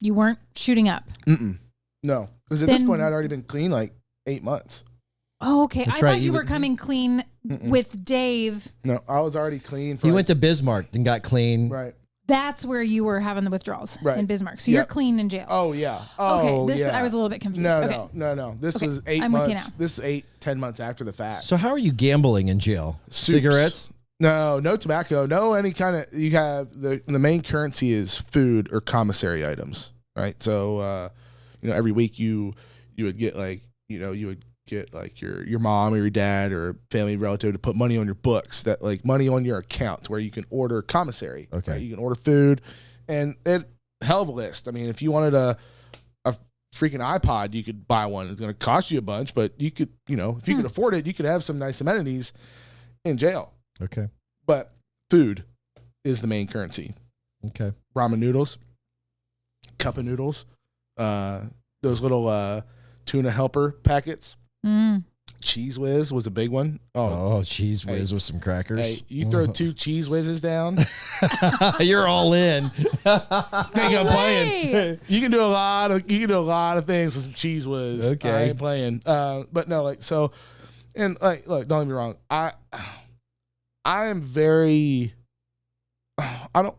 you weren't shooting up. No, because at this point I'd already been clean like 8 months. Oh, okay. That's I right. thought you were coming clean with Dave. No, I was already clean. He went to Bismarck and got clean. Right. That's where you were having the withdrawals in Bismarck. So Yep. you're clean in jail. Oh yeah. Oh, okay. yeah. I was a little bit confused. No. This was 8 I'm with you months. now. This is 10 months after the fact. So how are you gambling in jail? Soups. Cigarettes? No tobacco. No any kind of. You have the main currency is food or commissary items, right? So every week you would get your mom or your dad or a family relative to put money on your books, that like money on your account where you can order commissary. Okay. Right? You can order food, and it hell of a list. I mean, if you wanted a freaking iPod, you could buy one. It's going to cost you a bunch, but you could, if you could afford it, you could have some nice amenities in jail. Okay. But food is the main currency. Okay. Ramen noodles, cup of noodles, those little tuna helper packets. Cheese Whiz was a big one. Oh, Cheese Whiz with some crackers. Hey, you throw 2 Cheese Whizzes down, you're all in. think I'm playing. You can do a lot of things with some Cheese Whiz. Okay. I ain't playing. But no, like so, and like, look, don't get me wrong. I am very. I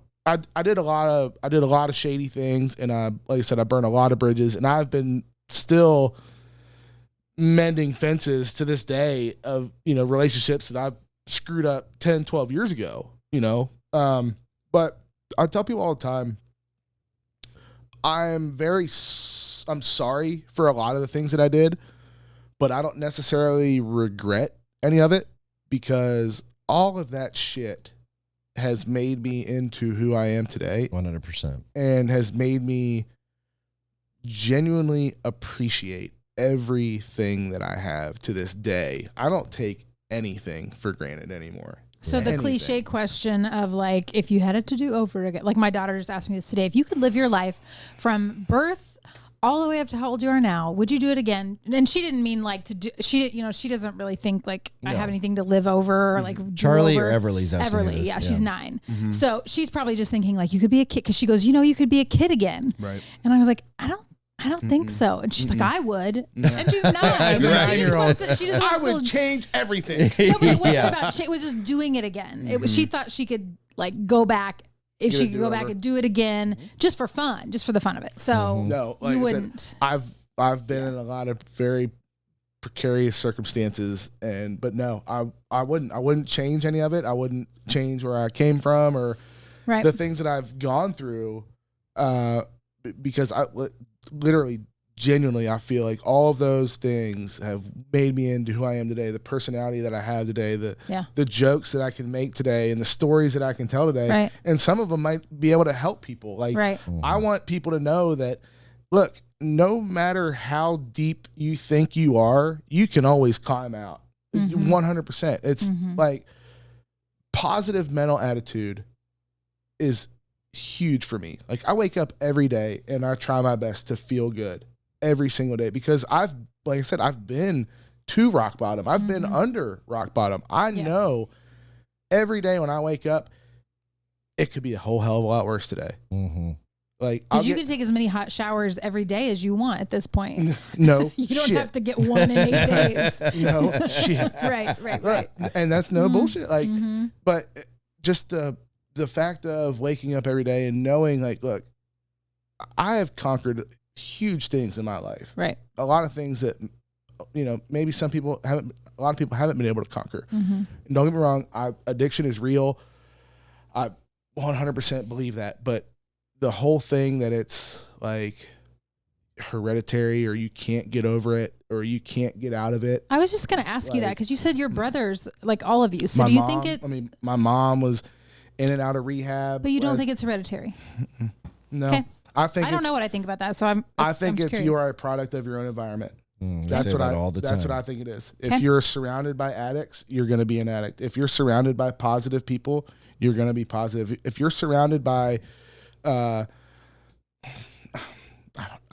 did a lot of shady things, and like I said, I burned a lot of bridges, and I've been still mending fences to this day of relationships that I've screwed up 10, 12 years ago, but I tell people all the time, I'm sorry for a lot of the things that I did, but I don't necessarily regret any of it, because all of that shit has made me into who I am today. 100%. And has made me genuinely appreciate everything that I have to this day. I don't take anything for granted anymore. So the cliche question of like, if you had it to do over again, like my daughter just asked me this today, if you could live your life from birth all the way up to how old you are now, would you do it again? And she didn't mean like to do, she doesn't really think like I have anything to live over or like Charlie over. or Everly's asking Everly, this. yeah, she's 9. So she's probably just thinking like, you could be a kid. Cause she goes, you could be a kid again. Right. And I was like, I don't think so. And she's like, I would. And she's 9. She just wants to, I would change everything. No, but it wasn't about it was just doing it again. It was, she thought she could like go back if she could go back and do it again just for fun, just for the fun of it. So no, like you I wouldn't. Said, I've been in a lot of very precarious circumstances, but no, I wouldn't change any of it. I wouldn't change where I came from or the things that I've gone through, because I literally, genuinely, I feel like all of those things have made me into who I am today, the personality that I have today, the jokes that I can make today, and the stories that I can tell today. Right. And some of them might be able to help people. Like, I want people to know that, look, no matter how deep you think you are, you can always climb out. 100%. It's like positive mental attitude is huge for me. Like, I wake up every day and I try my best to feel good every single day, because like I said, I've been to rock bottom. I've been under rock bottom. I know every day when I wake up, it could be a whole hell of a lot worse today. Like, because you can take as many hot showers every day as you want at this point. No, you don't have to get one in 8 days. No shit. Right. And that's no bullshit. Like, but just the fact of waking up every day and knowing, like, look, I have conquered huge things in my life. Right. A lot of things that, maybe a lot of people haven't been able to conquer. And don't get me wrong, addiction is real. I 100% believe that. But the whole thing that it's like hereditary, or you can't get over it, or you can't get out of it. I was just going to ask you that, because you said your brothers, like all of you. So do you think it's... I mean, my mom was in and out of rehab. But you don't think it's hereditary? No. Okay. I don't know what I think about that, so I think you are a product of your own environment. That's what all the time. That's what I think it is. If you're surrounded by addicts, you're going to be an addict. If you're surrounded by positive people, you're going to be positive. If you're surrounded by,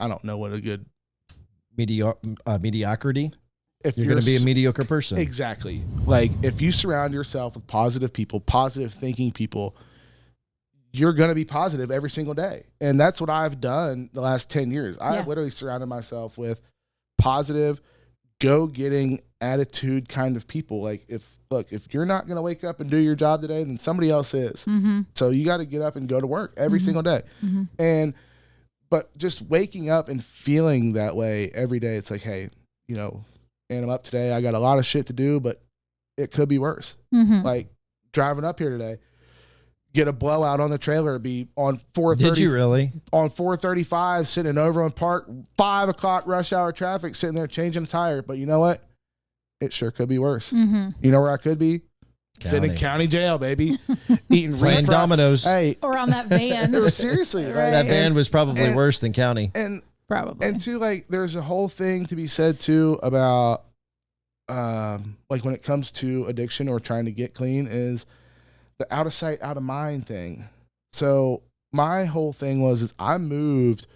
I don't know what a good mediocrity. If you're going to be a mediocre person. Exactly. Like if you surround yourself with positive people, positive thinking people, you're going to be positive every single day. And that's what I've done the last 10 years. I've literally surrounded myself with positive, go-getting attitude kind of people. Like if you're not going to wake up and do your job today, then somebody else is. So you got to get up and go to work every single day. But just waking up and feeling that way every day, it's like, hey, you know, and I'm up today. I got a lot of shit to do, but it could be worse. Like driving up here today, get a blowout on the trailer, be on 430. Did you really? On 435, sitting in Overland Park, 5 o'clock rush hour traffic, sitting there changing a tire. But you know what? It sure could be worse. You know where I could be? Sitting in county jail, baby. Eating playing dominoes. Hey. Or on that van. It was seriously, right? That van was probably worse than county. And probably. And too, like, there's a whole thing to be said too about like when it comes to addiction or trying to get clean is the out of sight, out of mind thing. So my whole thing is I moved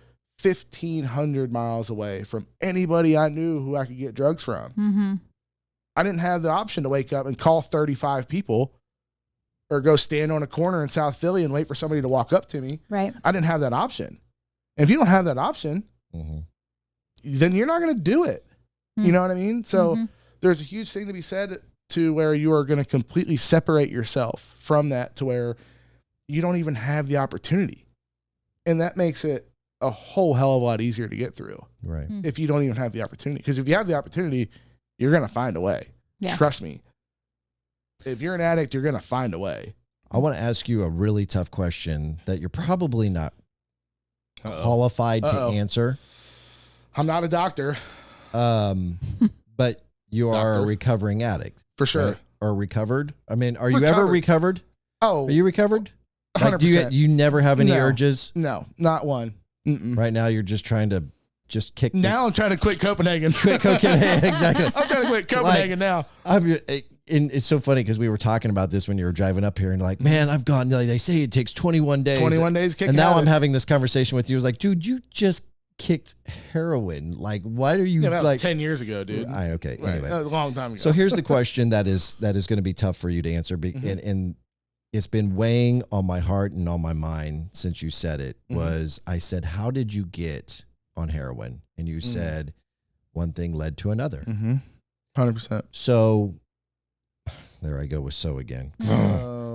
1,500 miles away from anybody I knew who I could get drugs from. I didn't have the option to wake up and call 35 people or go stand on a corner in South Philly and wait for somebody to walk up to me. Right. I didn't have that option. And if you don't have that option, then you're not going to do it. You know what I mean? So there's a huge thing to be said to where you are going to completely separate yourself from that to where you don't even have the opportunity. And that makes it a whole hell of a lot easier to get through. Right. If you don't even have the opportunity. Because if you have the opportunity, you're going to find a way. Yeah. Trust me. If you're an addict, you're going to find a way. I want to ask you a really tough question that you're probably not qualified to answer. I'm not a doctor. But you are a recovering addict. For sure. Right? Or recovered? I mean, are you ever recovered? Oh. Are you recovered? 100%. Like, do you never have any urges? No, not one. Right now, you're just trying to kick. Now I'm trying to quit Copenhagen. Quit Copenhagen, exactly. I'm trying to quit Copenhagen now. And it's so funny because we were talking about this when you were driving up here and like, man, I've gone, like, they say it takes 21 days. 21 days kicking. And now I'm having this conversation with you. I was like, dude, you just kicked heroin. Like, why are you that like was 10 years ago, dude? Okay. Right. Anyway. That was a long time ago. So here's the question that is going to be tough for you to answer. And it's been weighing on my heart and on my mind since you said it was, I said, how did you get on heroin? And you said one thing led to another. 100%. So there I go with so again.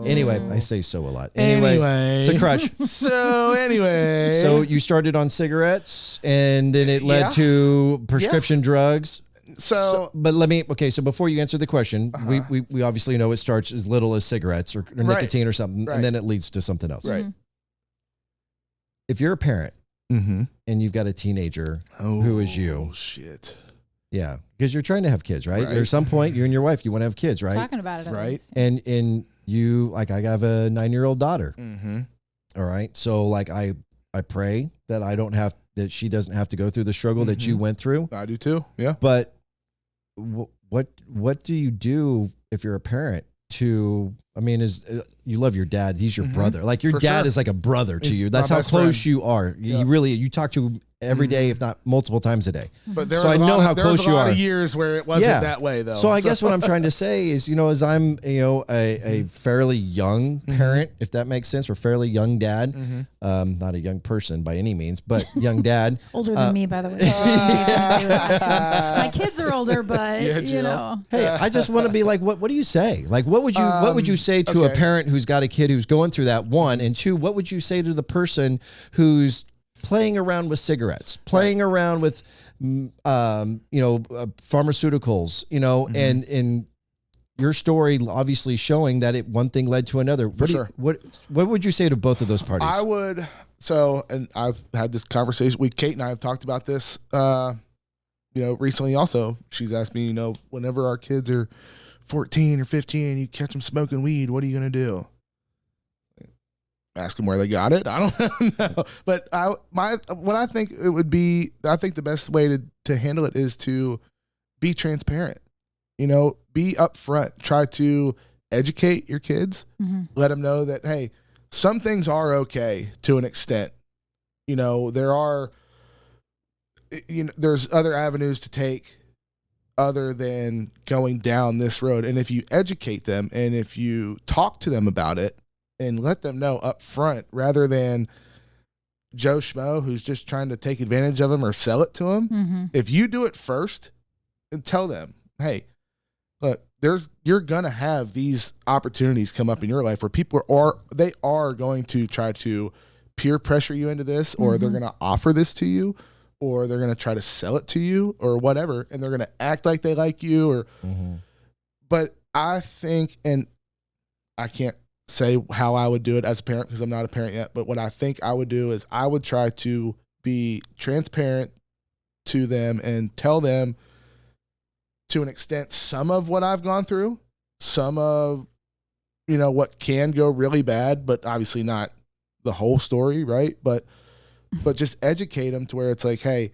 Anyway, I say so a lot. Anyway. It's a crutch. So you started on cigarettes and then it led to prescription drugs. But so before you answer the question, we obviously know it starts as little as cigarettes or nicotine or something, and then it leads to something else. Right. If you're a parent and you've got a teenager who is you. Oh, shit. Yeah. Because you're trying to have kids, right? At some point, you and your wife, you want to have kids, right? Talking about it. Right. And you, like, I have a 9-year-old daughter. All right. So like, I pray that that she doesn't have to go through the struggle that you went through. I do too. Yeah. But what do you do if you're a parent to, I mean, you love your dad. He's your brother. Like your dad is like a brother to you. That's how close you are. You talk to him every day, if not multiple times a day. But so I know how close you are. There was a lot of years where it wasn't that way though. So I guess what I'm trying to say is, as I'm, a fairly young parent, if that makes sense, or fairly young dad, not a young person by any means, but young dad. Older than me, by the way. My kids are older, but Hey, I just want to be like, what do you say? Like, what would you say to a parent who's got a kid who's going through that, one, and two, what would you say to the person who's playing around with cigarettes, playing around with, pharmaceuticals, and your story obviously showing that one thing led to another. What would you say to both of those parties? I would. And I've had this conversation with Kate, and I have talked about this, recently also. She's asked me, whenever our kids are 14 or 15 and you catch them smoking weed, what are you going to do? Ask them where they got it. I don't know. But what I think it would be, I think the best way to handle it is to be transparent, be upfront, try to educate your kids, let them know that, hey, some things are okay to an extent. There are there's other avenues to take other than going down this road. And if you educate them and if you talk to them about it and let them know up front, rather than Joe Schmo who's just trying to take advantage of them or sell it to them, if you do it first and tell them, hey, look, you're going to have these opportunities come up in your life where people are going to try to peer pressure you into this, or they're going to offer this to you, or they're going to try to sell it to you or whatever. And they're going to act like they like you or, but I think, and I can't say how I would do it as a parent because I'm not a parent yet, but what I think I would do is I would try to be transparent to them and tell them to an extent some of what I've gone through, some of, what can go really bad, but obviously not the whole story, right? But just educate them to where it's like, hey,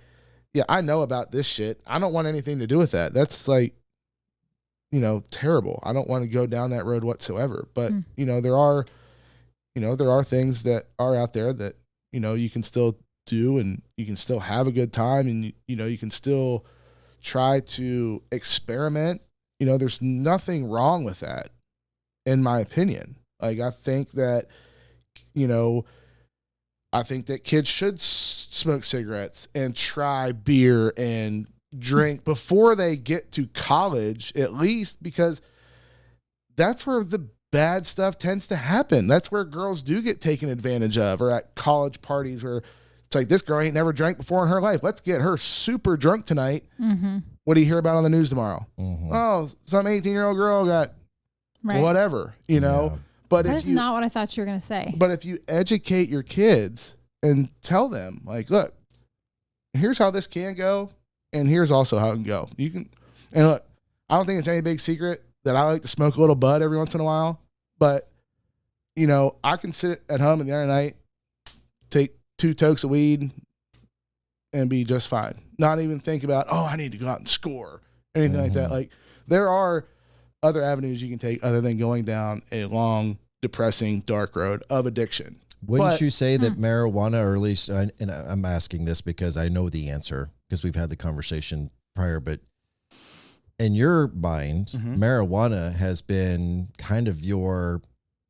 yeah, I know about this shit. I don't want anything to do with that. That's like, terrible. I don't want to go down that road whatsoever. But, there are things that are out there that, you can still do and you can still have a good time and, you can still try to experiment. There's nothing wrong with that, in my opinion. Like, I think that, kids should smoke cigarettes and try beer and drink before they get to college, at least, because that's where the bad stuff tends to happen. That's where girls do get taken advantage of, or at college parties where it's like, this girl ain't never drank before in her life. Let's get her super drunk tonight. What do you hear about on the news tomorrow? Oh, some 18-year-old girl got whatever, But that's not what I thought you were going to say. But if you educate your kids and tell them, like, look, here's how this can go, and here's also how it can go. And look, I don't think it's any big secret that I like to smoke a little bud every once in a while, but, I can sit at home at the end of the night, take 2 tokes of weed, and be just fine. Not even think about, I need to go out and score, anything like that. Like, there are other avenues you can take other than going down a long, depressing, dark road of addiction. Wouldn't you say that marijuana, or at least, and I'm asking this because I know the answer because we've had the conversation prior, but in your mind, marijuana has been kind of your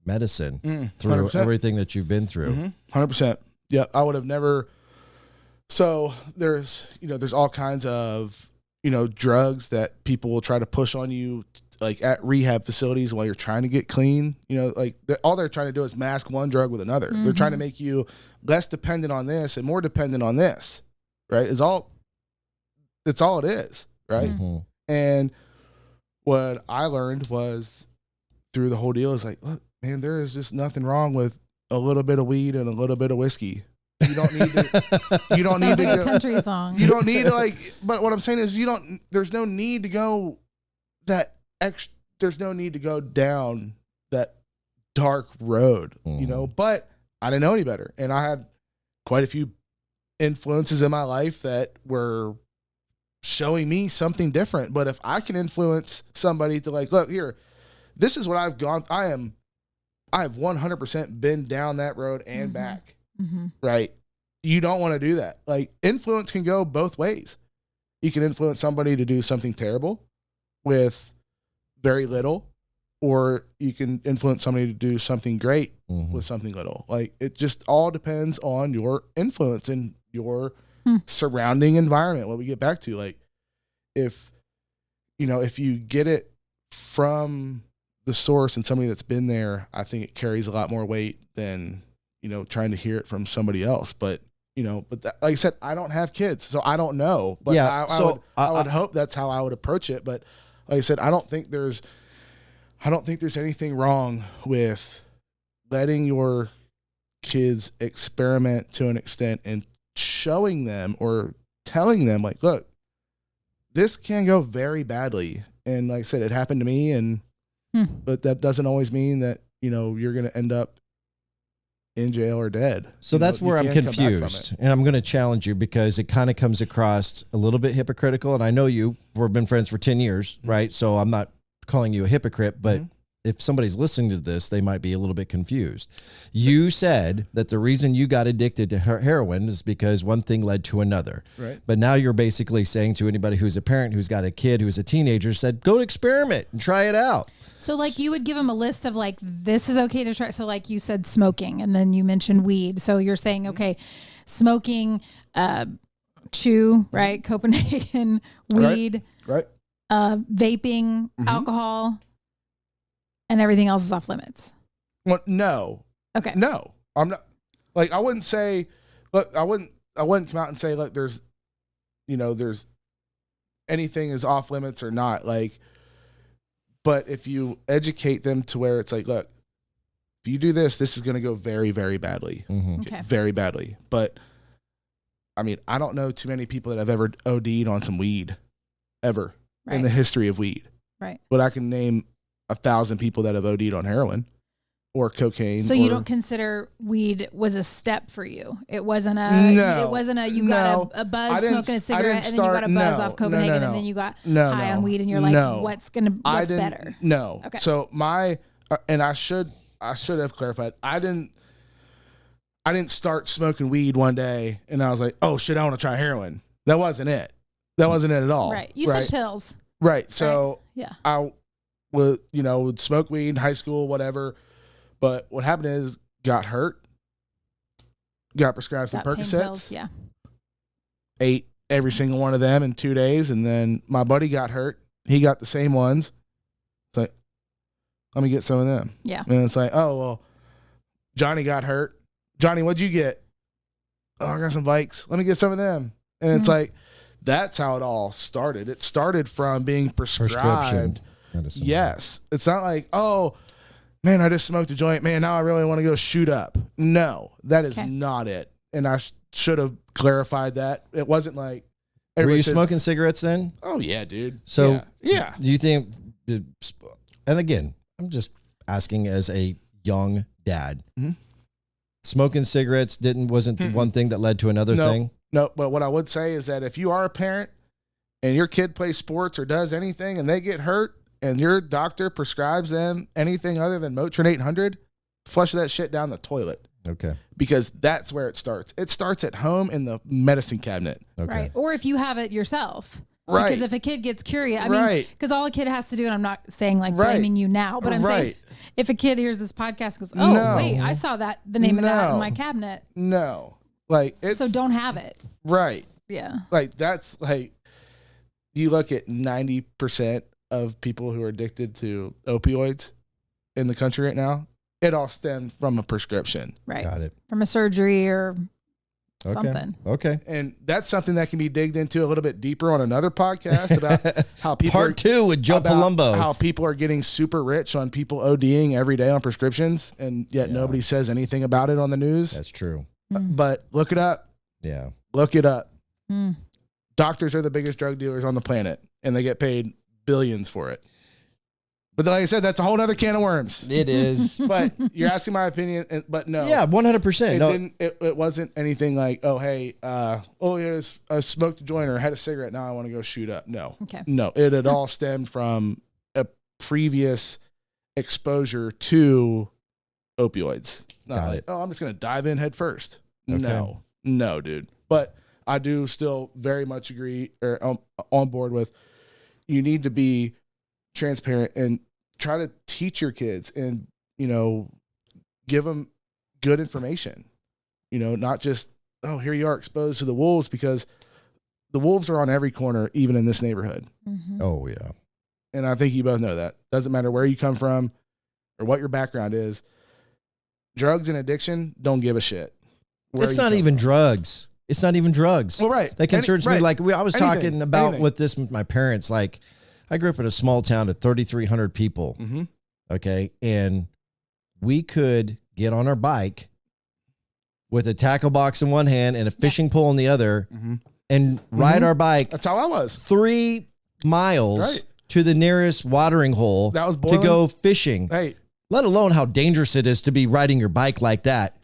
medicine through 100%. Everything that you've been through. 100%. Yeah, I would have never. So there's all kinds of, drugs that people will try to push on you, like at rehab facilities while you're trying to get clean. All they're trying to do is mask one drug with another. They're trying to make you less dependent on this and more dependent on this, right? It's all it is, right? And what I learned was through the whole deal is like, look, man, there is just nothing wrong with a little bit of weed and a little bit of whiskey. You don't need to. You don't need to like go. A country song. You don't need to But what I'm saying is, there's no need to go There's no need to go down that dark road. But I didn't know any better, and I had quite a few influences in my life that were showing me something different. But if I can influence somebody to like, look here, this is what I've gone. I have 100% been down that road and back. Right. You don't want to do that. Like, influence can go both ways. You can influence somebody to do something terrible with very little, or you can influence somebody to do something great with something little. Like, it just all depends on your influence and your surrounding environment. What we get back to, like, if you get it from the source and somebody that's been there, I think it carries a lot more weight than, trying to hear it from somebody else. But, like I said, I don't have kids, so I don't know. But yeah, I would hope that's how I would approach it. But like I said, I don't think there's anything wrong with letting your kids experiment to an extent and showing them or telling them, like, look, this can go very badly. And like I said, it happened to me, but that doesn't always mean that, you're going to end up in jail or dead. So that's where I'm confused, and I'm going to challenge you because it kind of comes across a little bit hypocritical. And I know we've been friends for 10 years, right? So I'm not calling you a hypocrite, but if somebody's listening to this, they might be a little bit confused. You said that the reason you got addicted to heroin is because one thing led to another. Right. But now you're basically saying to anybody who's a parent, who's got a kid, who's a teenager, said, go experiment and try it out. So like you would give them a list of like, this is okay to try. So like you said, smoking, and then you mentioned weed. So you're saying, okay, smoking, chew, right? Copenhagen, weed, Right. Vaping, alcohol, and everything else is off limits. Well, no. Okay. No, I'm not. Like, I wouldn't say. Look, I wouldn't come out and say, look, there's anything is off limits or not. Like, but if you educate them to where it's like, look, if you do this, this is going to go very, very badly. Mm-hmm. Okay. Very badly. But I mean, I don't know too many people that have ever OD'd on some weed, ever in the history of weed. Right. But I can name 1,000 people that have OD'd on heroin or cocaine. So you don't consider weed was a step for you? It wasn't a. No. It wasn't a. You got a buzz smoking a cigarette, and then you got a buzz off Copenhagen, and then you got high on weed, and you're like, what's better? No. Okay. So my and I should have clarified. I didn't start smoking weed one day and I was like, oh shit, I want to try heroin. That wasn't it. That wasn't it at all. Right. You said pills. Right. So yeah. I would smoke weed in high school, whatever. But what happened is got hurt, got prescribed some Percocets. Yeah. Ate every single one of them in 2 days. And then my buddy got hurt. He got the same ones. It's like, let me get some of them. Yeah. And it's like, oh, well, Johnny got hurt. Johnny, what'd you get? Oh, I got some Vikes. Let me get some of them. And it's like, that's how it all started. It started from being prescribed. Yes. It's not like, oh, man, I just smoked a joint. Man, now I really want to go shoot up. No, that is not it. And I should have clarified that. It wasn't like. Were you smoking cigarettes then? Oh, yeah, dude. So, yeah. Do you think, and again, I'm just asking as a young dad, smoking cigarettes wasn't the one thing that led to another thing? No, but what I would say is that if you are a parent and your kid plays sports or does anything and they get hurt and your doctor prescribes them anything other than Motrin 800, flush that shit down the toilet. Okay. Because that's where it starts. It starts at home in the medicine cabinet. Okay. Right. Or if you have it yourself. Right. Because if a kid gets curious, I mean, because all a kid has to do, and I'm not saying like blaming you now, but I'm saying if a kid hears this podcast and goes, oh, wait, I saw the name of that in my cabinet. No. Like, it's. So don't have it. Right. Yeah. Like, that's like, you look at 90% of people who are addicted to opioids in the country right now, it all stems from a prescription. Right. Got it. From a surgery or something. Okay. And that's something that can be digged into a little bit deeper on another podcast about how people Part 2 with Joe Palumbo. How people are getting super rich on people ODing every day on prescriptions, and yet nobody says anything about it on the news. That's true. But look it up. Yeah. Look it up. Doctors are the biggest drug dealers on the planet, and they get paid billions for it. But like I said, that's a whole other can of worms. It is. But you're asking my opinion, but no. Yeah, 100%. It wasn't anything like, oh, hey, I smoked a joint or had a cigarette. Now I want to go shoot up. No. Okay. No, it had all stemmed from a previous exposure to opioids. Not like, oh, I'm just going to dive in head first. Okay. No, dude. But I do still very much agree or on board with you need to be transparent and try to teach your kids and, give them good information, not just, oh, here you are exposed to the wolves, because the wolves are on every corner, even in this neighborhood. Oh, yeah. And I think you both know that. Doesn't matter where you come from or what your background is. Drugs and addiction don't give a shit. It's not even drugs. It's not even drugs. Well, right. That concerns me. Like I was talking about with this with my parents. Like, I grew up in a small town of 3,300 people. Okay. And we could get on our bike with a tackle box in one hand and a fishing pole in the other and ride our bike. That's how I was. 3 miles to the nearest watering hole that was to go fishing. Hey. Let alone how dangerous it is to be riding your bike like that.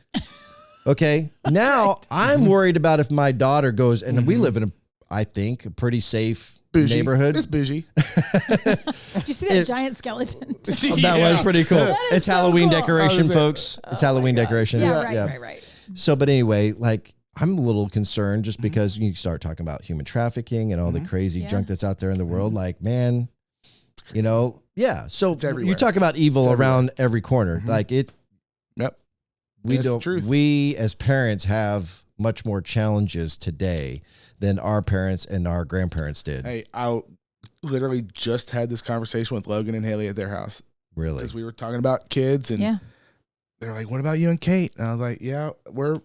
Okay. Now I'm worried about if my daughter goes, and we live in I think, a pretty safe bougie. neighborhood. It's bougie. Did you see that giant skeleton? That was pretty cool. It's so Halloween cool. decoration, folks. It's Halloween decoration. Yeah, right. So, but anyway, like I'm a little concerned just Mm-hmm. because you start talking about human trafficking and all the crazy Yeah. junk that's out there in the world. Like, man, you know, yeah. So everywhere. you talk about evil around every corner. Like it. Yep. We It's the don't. truth. We as parents have much more challenges today than our parents and our grandparents did. Hey, I literally just had this conversation with Logan and Haley at their house Really. because we were talking about kids, and Yeah. they're like, "What about you and Kate?" And I was like, "Yeah, we're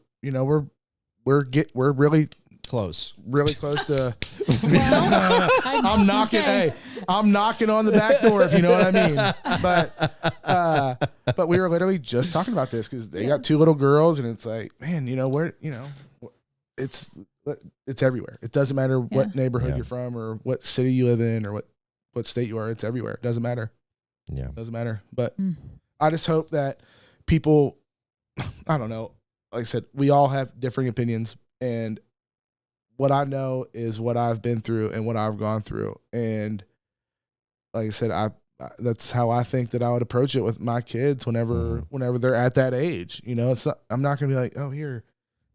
really Close. close to." Well, I'm knocking. okay. Hey, I'm knocking on the back door, if you know what I mean. But we were literally just talking about this because they got 2 little girls, and it's like, man, it's everywhere. It doesn't matter what neighborhood you're from or what city you live in or what state you are. It's everywhere. It doesn't matter. Yeah. It doesn't matter. But I just hope that people, I don't know, like I said, we all have differing opinions, and what I know is what I've been through and what I've gone through. And like I said, that's how I think that I would approach it with my kids whenever they're at that age. It's not, I'm not going to be like, "Oh, here,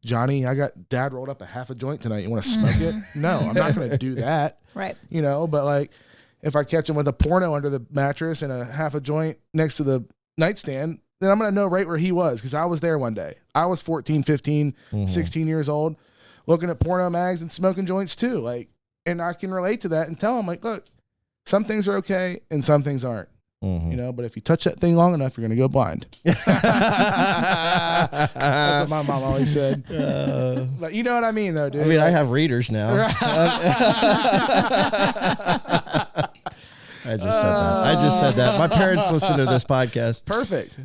Johnny, I got Dad rolled up a half a joint tonight. You want to smoke it?" No, I'm not going to do that. Right. But like if I catch him with a porno under the mattress and a half a joint next to the nightstand, then I'm going to know right where he was, because I was there one day. I was 14, 15, 16 years old, looking at porno mags and smoking joints too. Like, and I can relate to that and tell him, like, look, some things are okay and some things aren't. But if you touch that thing long enough, you're going to go blind. That's what my mom always said. But you know what I mean, though, dude. I mean, I have readers now. I just said that. My parents listen to this podcast. Perfect.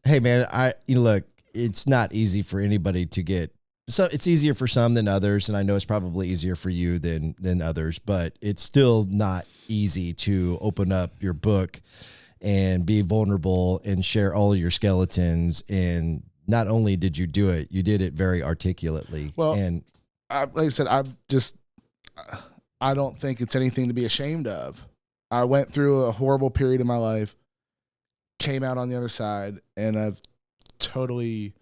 Hey man, look, it's not easy for anybody to get. So it's easier for some than others, and I know it's probably easier for you than others, but it's still not easy to open up your book and be vulnerable and share all of your skeletons. And not only did you do it, you did it very articulately. Well, and like I said, I don't think it's anything to be ashamed of. I went through a horrible period in my life, came out on the other side, and I've totally...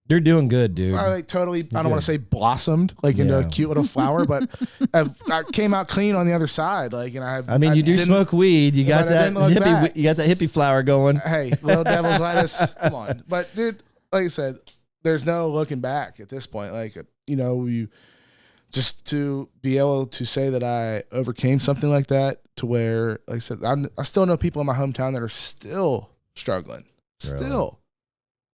You're doing good, dude. I don't want to say blossomed into a cute little flower, but I came out clean on the other side. You do smoke weed. You got that hippie. You got that hippie flower going. Hey, little devil's lettuce. Come on, but dude, like I said, there's no looking back at this point. You just to be able to say that I overcame something like that, to where, like I said, I still know people in my hometown that are still struggling. Really? Still.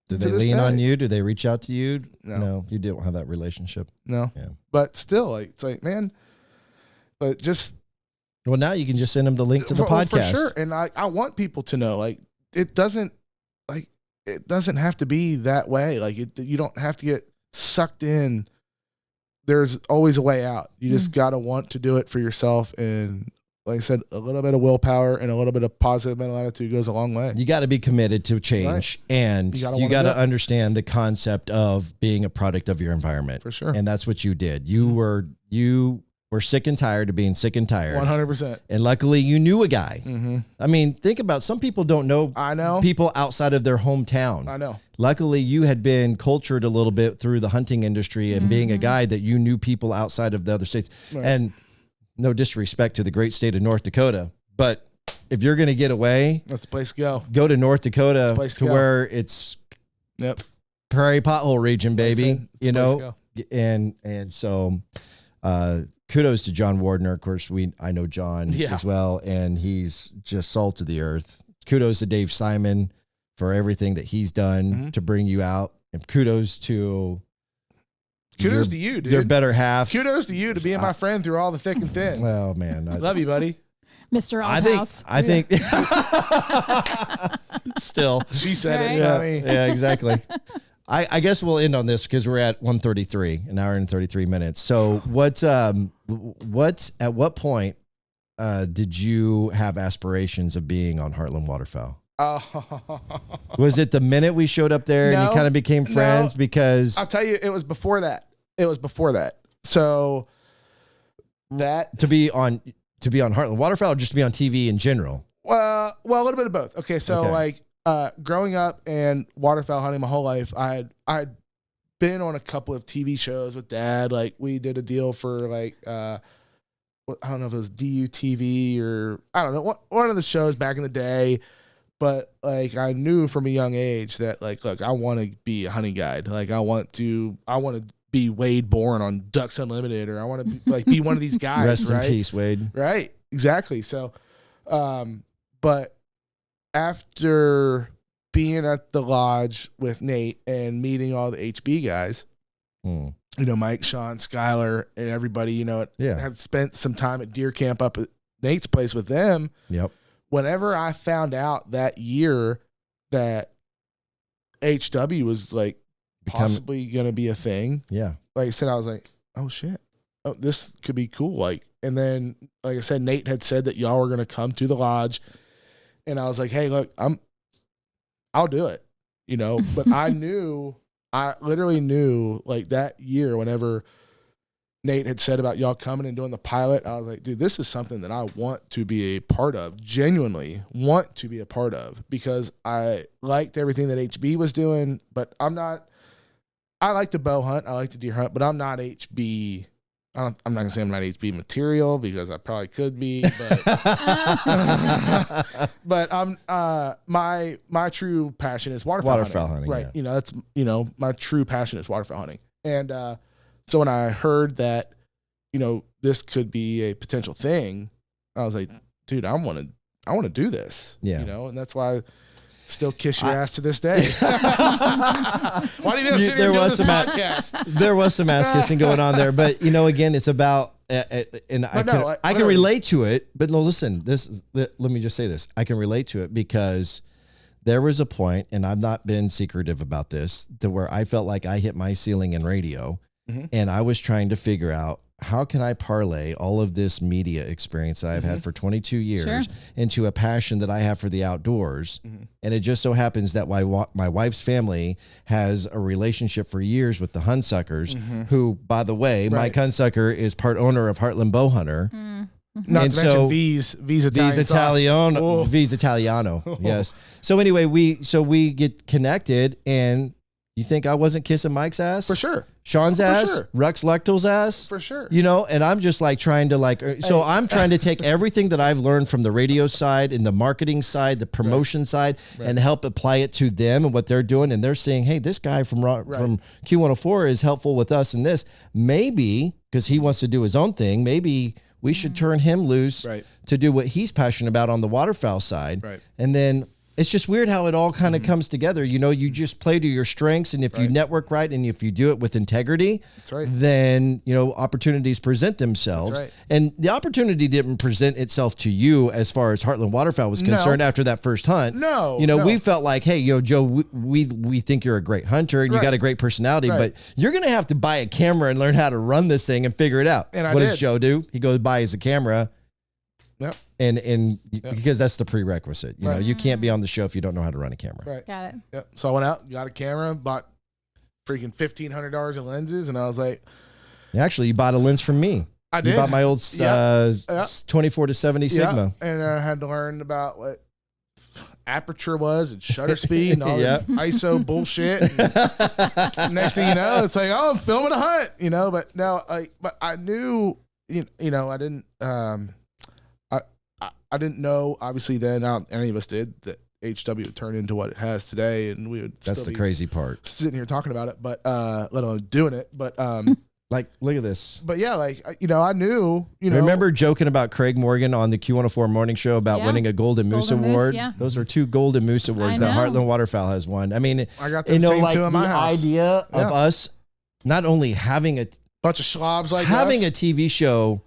Did they lean on you? Did they reach out to you? No. You didn't have that relationship. No. Yeah. But still, it's like, man, but just. Well, now you can just send them the link to the podcast. For sure. And I want people to know, it doesn't have to be that way. You don't have to get sucked in. There's always a way out. You just got to want to do it for yourself. And like I said, a little bit of willpower and a little bit of positive mental attitude goes a long way. You got to be committed to change, right. And you got to understand the concept of being a product of your environment. For sure. And that's what you did. You were sick and tired of being sick and tired. 100%. And luckily you knew a guy. Mm-hmm. I mean, think about, some people don't know people outside of their hometown. I know. Luckily you had been cultured a little bit through the hunting industry and being a guy that you knew people outside of the other states. Right. And no disrespect to the great state of North Dakota, but if you're going to get away, that's the place to go. Go to North Dakota to where it's prairie pothole region, baby. And so kudos to John Wardner. Of course, I know John as well, and he's just salt of the earth. Kudos to Dave Simon for everything that he's done to bring you out, and kudos to you, dude. Your better half. Kudos to you to being my friend through all the thick and thin. Well, man, I love you, buddy. Mr. Althouse. I think still. She said right? it. Yeah, exactly. I guess we'll end on this because we're at 1:33, an hour and 33 minutes. So at what point did you have aspirations of being on Heartland Waterfowl? Was it the minute we showed up there and you kind of became friends? Because I'll tell you, it was before that. So that to be on Heartland Waterfowl, or just to be on TV in general? Well, a little bit of both. Okay, so like growing up and waterfowl hunting my whole life, I'd been on a couple of TV shows with Dad. Like we did a deal for like I don't know if it was DUTV or I don't know, one of the shows back in the day. But like I knew from a young age that like, look, I want to be a hunting guide. Like I want to be Wade Bourne on Ducks Unlimited, or I want to be one of these guys. Rest right? in peace, Wade. Right, exactly. So, but after being at the lodge with Nate and meeting all the HB guys, you know, Mike, Sean, Skylar, and everybody, you know, have spent some time at deer camp up at Nate's place with them. Yep. Whenever I found out that year that HW was like possibly going to be a thing. Yeah. Like I said, I was like, oh shit. Oh, this could be cool. Like, and then, like I said, Nate had said that y'all were going to come to the lodge, and I was like, hey, look, I'll do it, you know, but I literally knew like that year, whenever Nate had said about y'all coming and doing the pilot, I was like, dude, this is something that I want to be a part of, genuinely want to be a part of, because I liked everything that HB was doing, but I like to bow hunt, I like to deer hunt, but I'm not HB. I'm not gonna say I'm not HB material, because I probably could be, but I'm my true passion is waterfowl hunting. Right. Yeah. You know, that's, you know, my true passion is waterfowl hunting. And so when I heard that, you know, this could be a potential thing, I was like, dude, I want to do this. Yeah. You know, and that's why I still kiss your ass to this day. Why do you think I'm sitting here doing this podcast? There was some ass kissing going on there, but you know, again, it's about, and I can relate to it, but no, listen, let me just say this. I can relate to it because there was a point, and I've not been secretive about this, to where I felt like I hit my ceiling in radio, and I was trying to figure out, how can I parlay all of this media experience that I've had for 22 years into a passion that I have for the outdoors? And it just so happens that my wife's family has a relationship for years with the Hunsuckers, who, by the way, Mike Hunsucker is part owner of Heartland Bow Hunter. Not to mention V's Italiano. V's Italiano. Yes. So anyway, we get connected, and you think I wasn't kissing Mike's ass? For sure. Sean's ass, Rex Lechtel's ass. For sure. You know, and I'm just like trying to so I'm trying to take everything that I've learned from the radio side and the marketing side, the promotion side, and help apply it to them and what they're doing. And they're saying, hey, this guy from Q104 is helpful with us in this. Maybe, because he wants to do his own thing, maybe we should turn him loose to do what he's passionate about on the waterfowl side. Right. And then it's just weird how it all kind of comes together. You know, you just play to your strengths, and if you network right, and if you do it with integrity, then, you know, opportunities present themselves. And the opportunity didn't present itself to you as far as Heartland Waterfowl was concerned after that first hunt. No. You know, we felt like, hey, you know, Joe, we think you're a great hunter and you got a great personality, but you're going to have to buy a camera and learn how to run this thing and figure it out. And what does Joe do? He goes buys a camera. Yep. And because that's the prerequisite. You know, you can't be on the show if you don't know how to run a camera. Right. Got it. Yep. So I went out, got a camera, bought freaking $1,500 in lenses, and I was like, actually, you bought a lens from me. I did. You bought my old 24-70 Sigma. And I had to learn about what aperture was and shutter speed and all this ISO bullshit. And next thing you know, it's like, oh, I'm filming a hunt, you know. But no, but I knew, you know, I didn't. I didn't know, obviously, then, any of us did, that HW would turn into what it has today, and we would. That's the crazy part. Sitting here talking about it, but let alone doing it. But like, look at this. But yeah, like, you know, I knew. You know, remember joking about Craig Morgan on the Q104 morning show about winning a Golden Moose Award? Yeah. Those are 2 Golden Moose Awards that Heartland Waterfowl has won. I mean, I got the same 2 in my house. Idea of us not only having a bunch of slobs like having us. a TV show.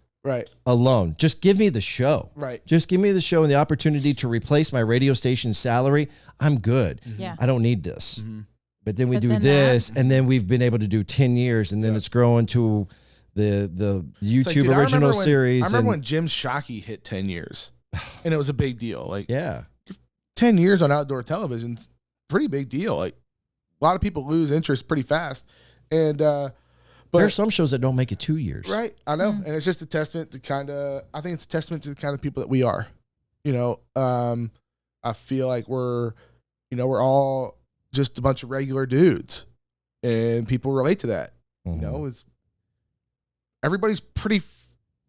Alone. Just give me the show. Just give me the show and the opportunity to replace my radio station salary. I'm good. Yeah. I don't need this. But then we do this, and then we've been able to do 10 years, and then it's growing to the YouTube original series. I remember when Jim Shockey hit 10 years, and it was a big deal. Like 10 years on outdoor television, pretty big deal. Like a lot of people lose interest pretty fast, and But there are some shows that don't make it 2 years. Right. I know. And it's just a testament to I think it's a testament to the kind of people that we are. You know, I feel like we're all just a bunch of regular dudes, and people relate to that. Mm-hmm. You know, everybody's pretty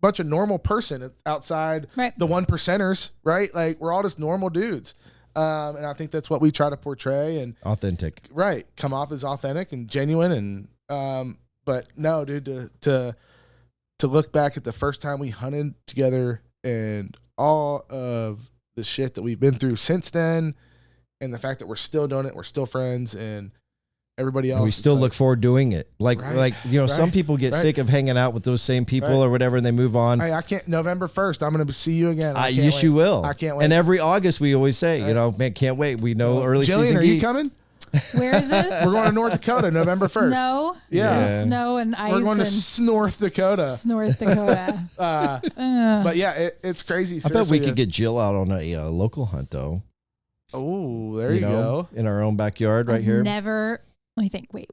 bunch of normal person outside the 1%ers, right? Like we're all just normal dudes. And I think that's what we try to portray and authentic, right? Come off as authentic and genuine. And, but no, dude, to look back at the first time we hunted together and all of the shit that we've been through since then, and the fact that we're still doing it, we're still friends, and everybody else. And we still look forward to doing it. Like some people get sick of hanging out with those same people or whatever, and they move on. Hey, I can't. November 1st, I'm going to see you again. Yes, you will. I can't wait. And every August, we always say, man, can't wait. We know early Jillian, season. Are you coming? Where is this? We're going to North Dakota, November 1st. Snow? Yeah. Snow and ice. We're going to North Dakota. North Dakota. But yeah, it's crazy. I bet we could get Jill out on a local hunt, though. Oh, there you go. In our own backyard right here. Never, let me think. Wait.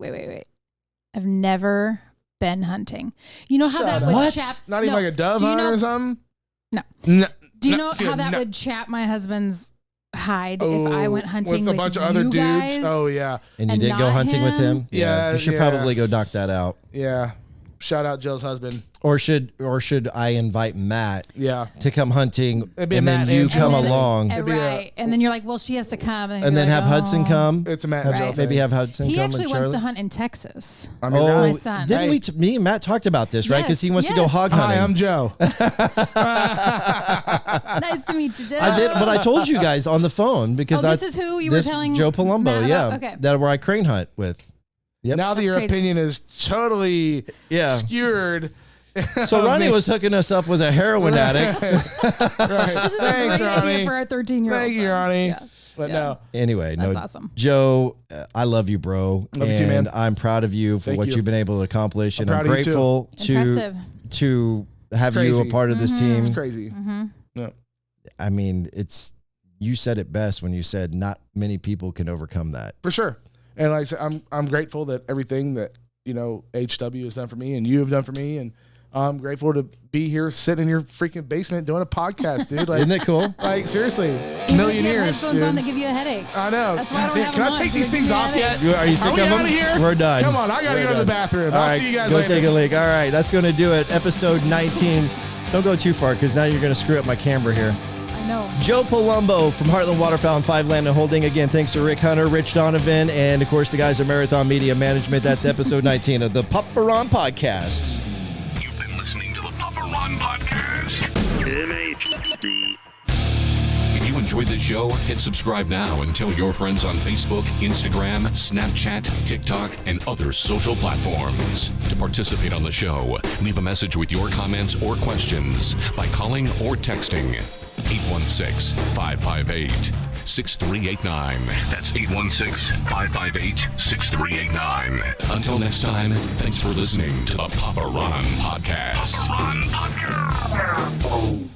I've never been hunting. You know how that would chap. Not even like a dove hunt or something? No. Do you know how that would chap my husband's hide if I went hunting with a bunch of other guys? dudes? Oh, yeah. And you did go hunting with him? Yeah. You should probably go knock that out. Yeah. Shout out Jill's husband. Or should I invite Matt to come hunting and then you come along? Right. And then you're like, well, she has to come. And then have Hudson come. It's a Matt and Jill. Maybe have Hudson come. He actually and wants to hunt in Texas. My son. Didn't me and Matt talked about this, right? Because he wants to go hog hunting. Hi, I'm Joe. Nice to meet you, Joe. I did, but I told you guys on the phone because this is who you were telling Joe Palumbo, Matt about? Okay. That where I crane hunt with. Yep. Now that your opinion is totally skewered. So Ronnie was hooking us up with a heroin addict. Right. This is Thanks, a great Ronnie. idea for our 13-year-old. Thank you, Ronnie. Yeah. But no. Anyway, That's awesome. Joe, I love you, bro. Love you too, man. I'm proud of you for what you've been able to accomplish. And I'm grateful to have you a part of this team. It's crazy. No. I mean, you said it best when you said not many people can overcome that. For sure. And like I said, I'm grateful that everything that, HW has done for me and you have done for me, and I'm grateful to be here sitting in your freaking basement doing a podcast, dude. Like, isn't it cool? Like, seriously, million years. Headphones on that give you a headache. I know. That's why I don't have Can them I take on. these things off yet? Are you sick of them? Out of here? We're done. Come on, I gotta go to the bathroom. I'll see you guys go later. Take a leak. All right, that's going to do it. Episode 19. Don't go too far because now you're going to screw up my camera here. I know. Joe Palumbo from Heartland Waterfowl and Five Land and Holding. Again, thanks to Rick Hunter, Rich Donovan, and of course the guys at Marathon Media Management. That's episode 19 of the Papa Ron Podcast. You've been listening to the Papa Ron Podcast. MHD. If you enjoyed this show, hit subscribe now and tell your friends on Facebook, Instagram, Snapchat, TikTok, and other social platforms. To participate on the show, leave a message with your comments or questions by calling or texting 816-558-6389. That's 816-558-6389. Until next time, thanks for listening to the Papa Ron Podcast. Papa Ron Podcast.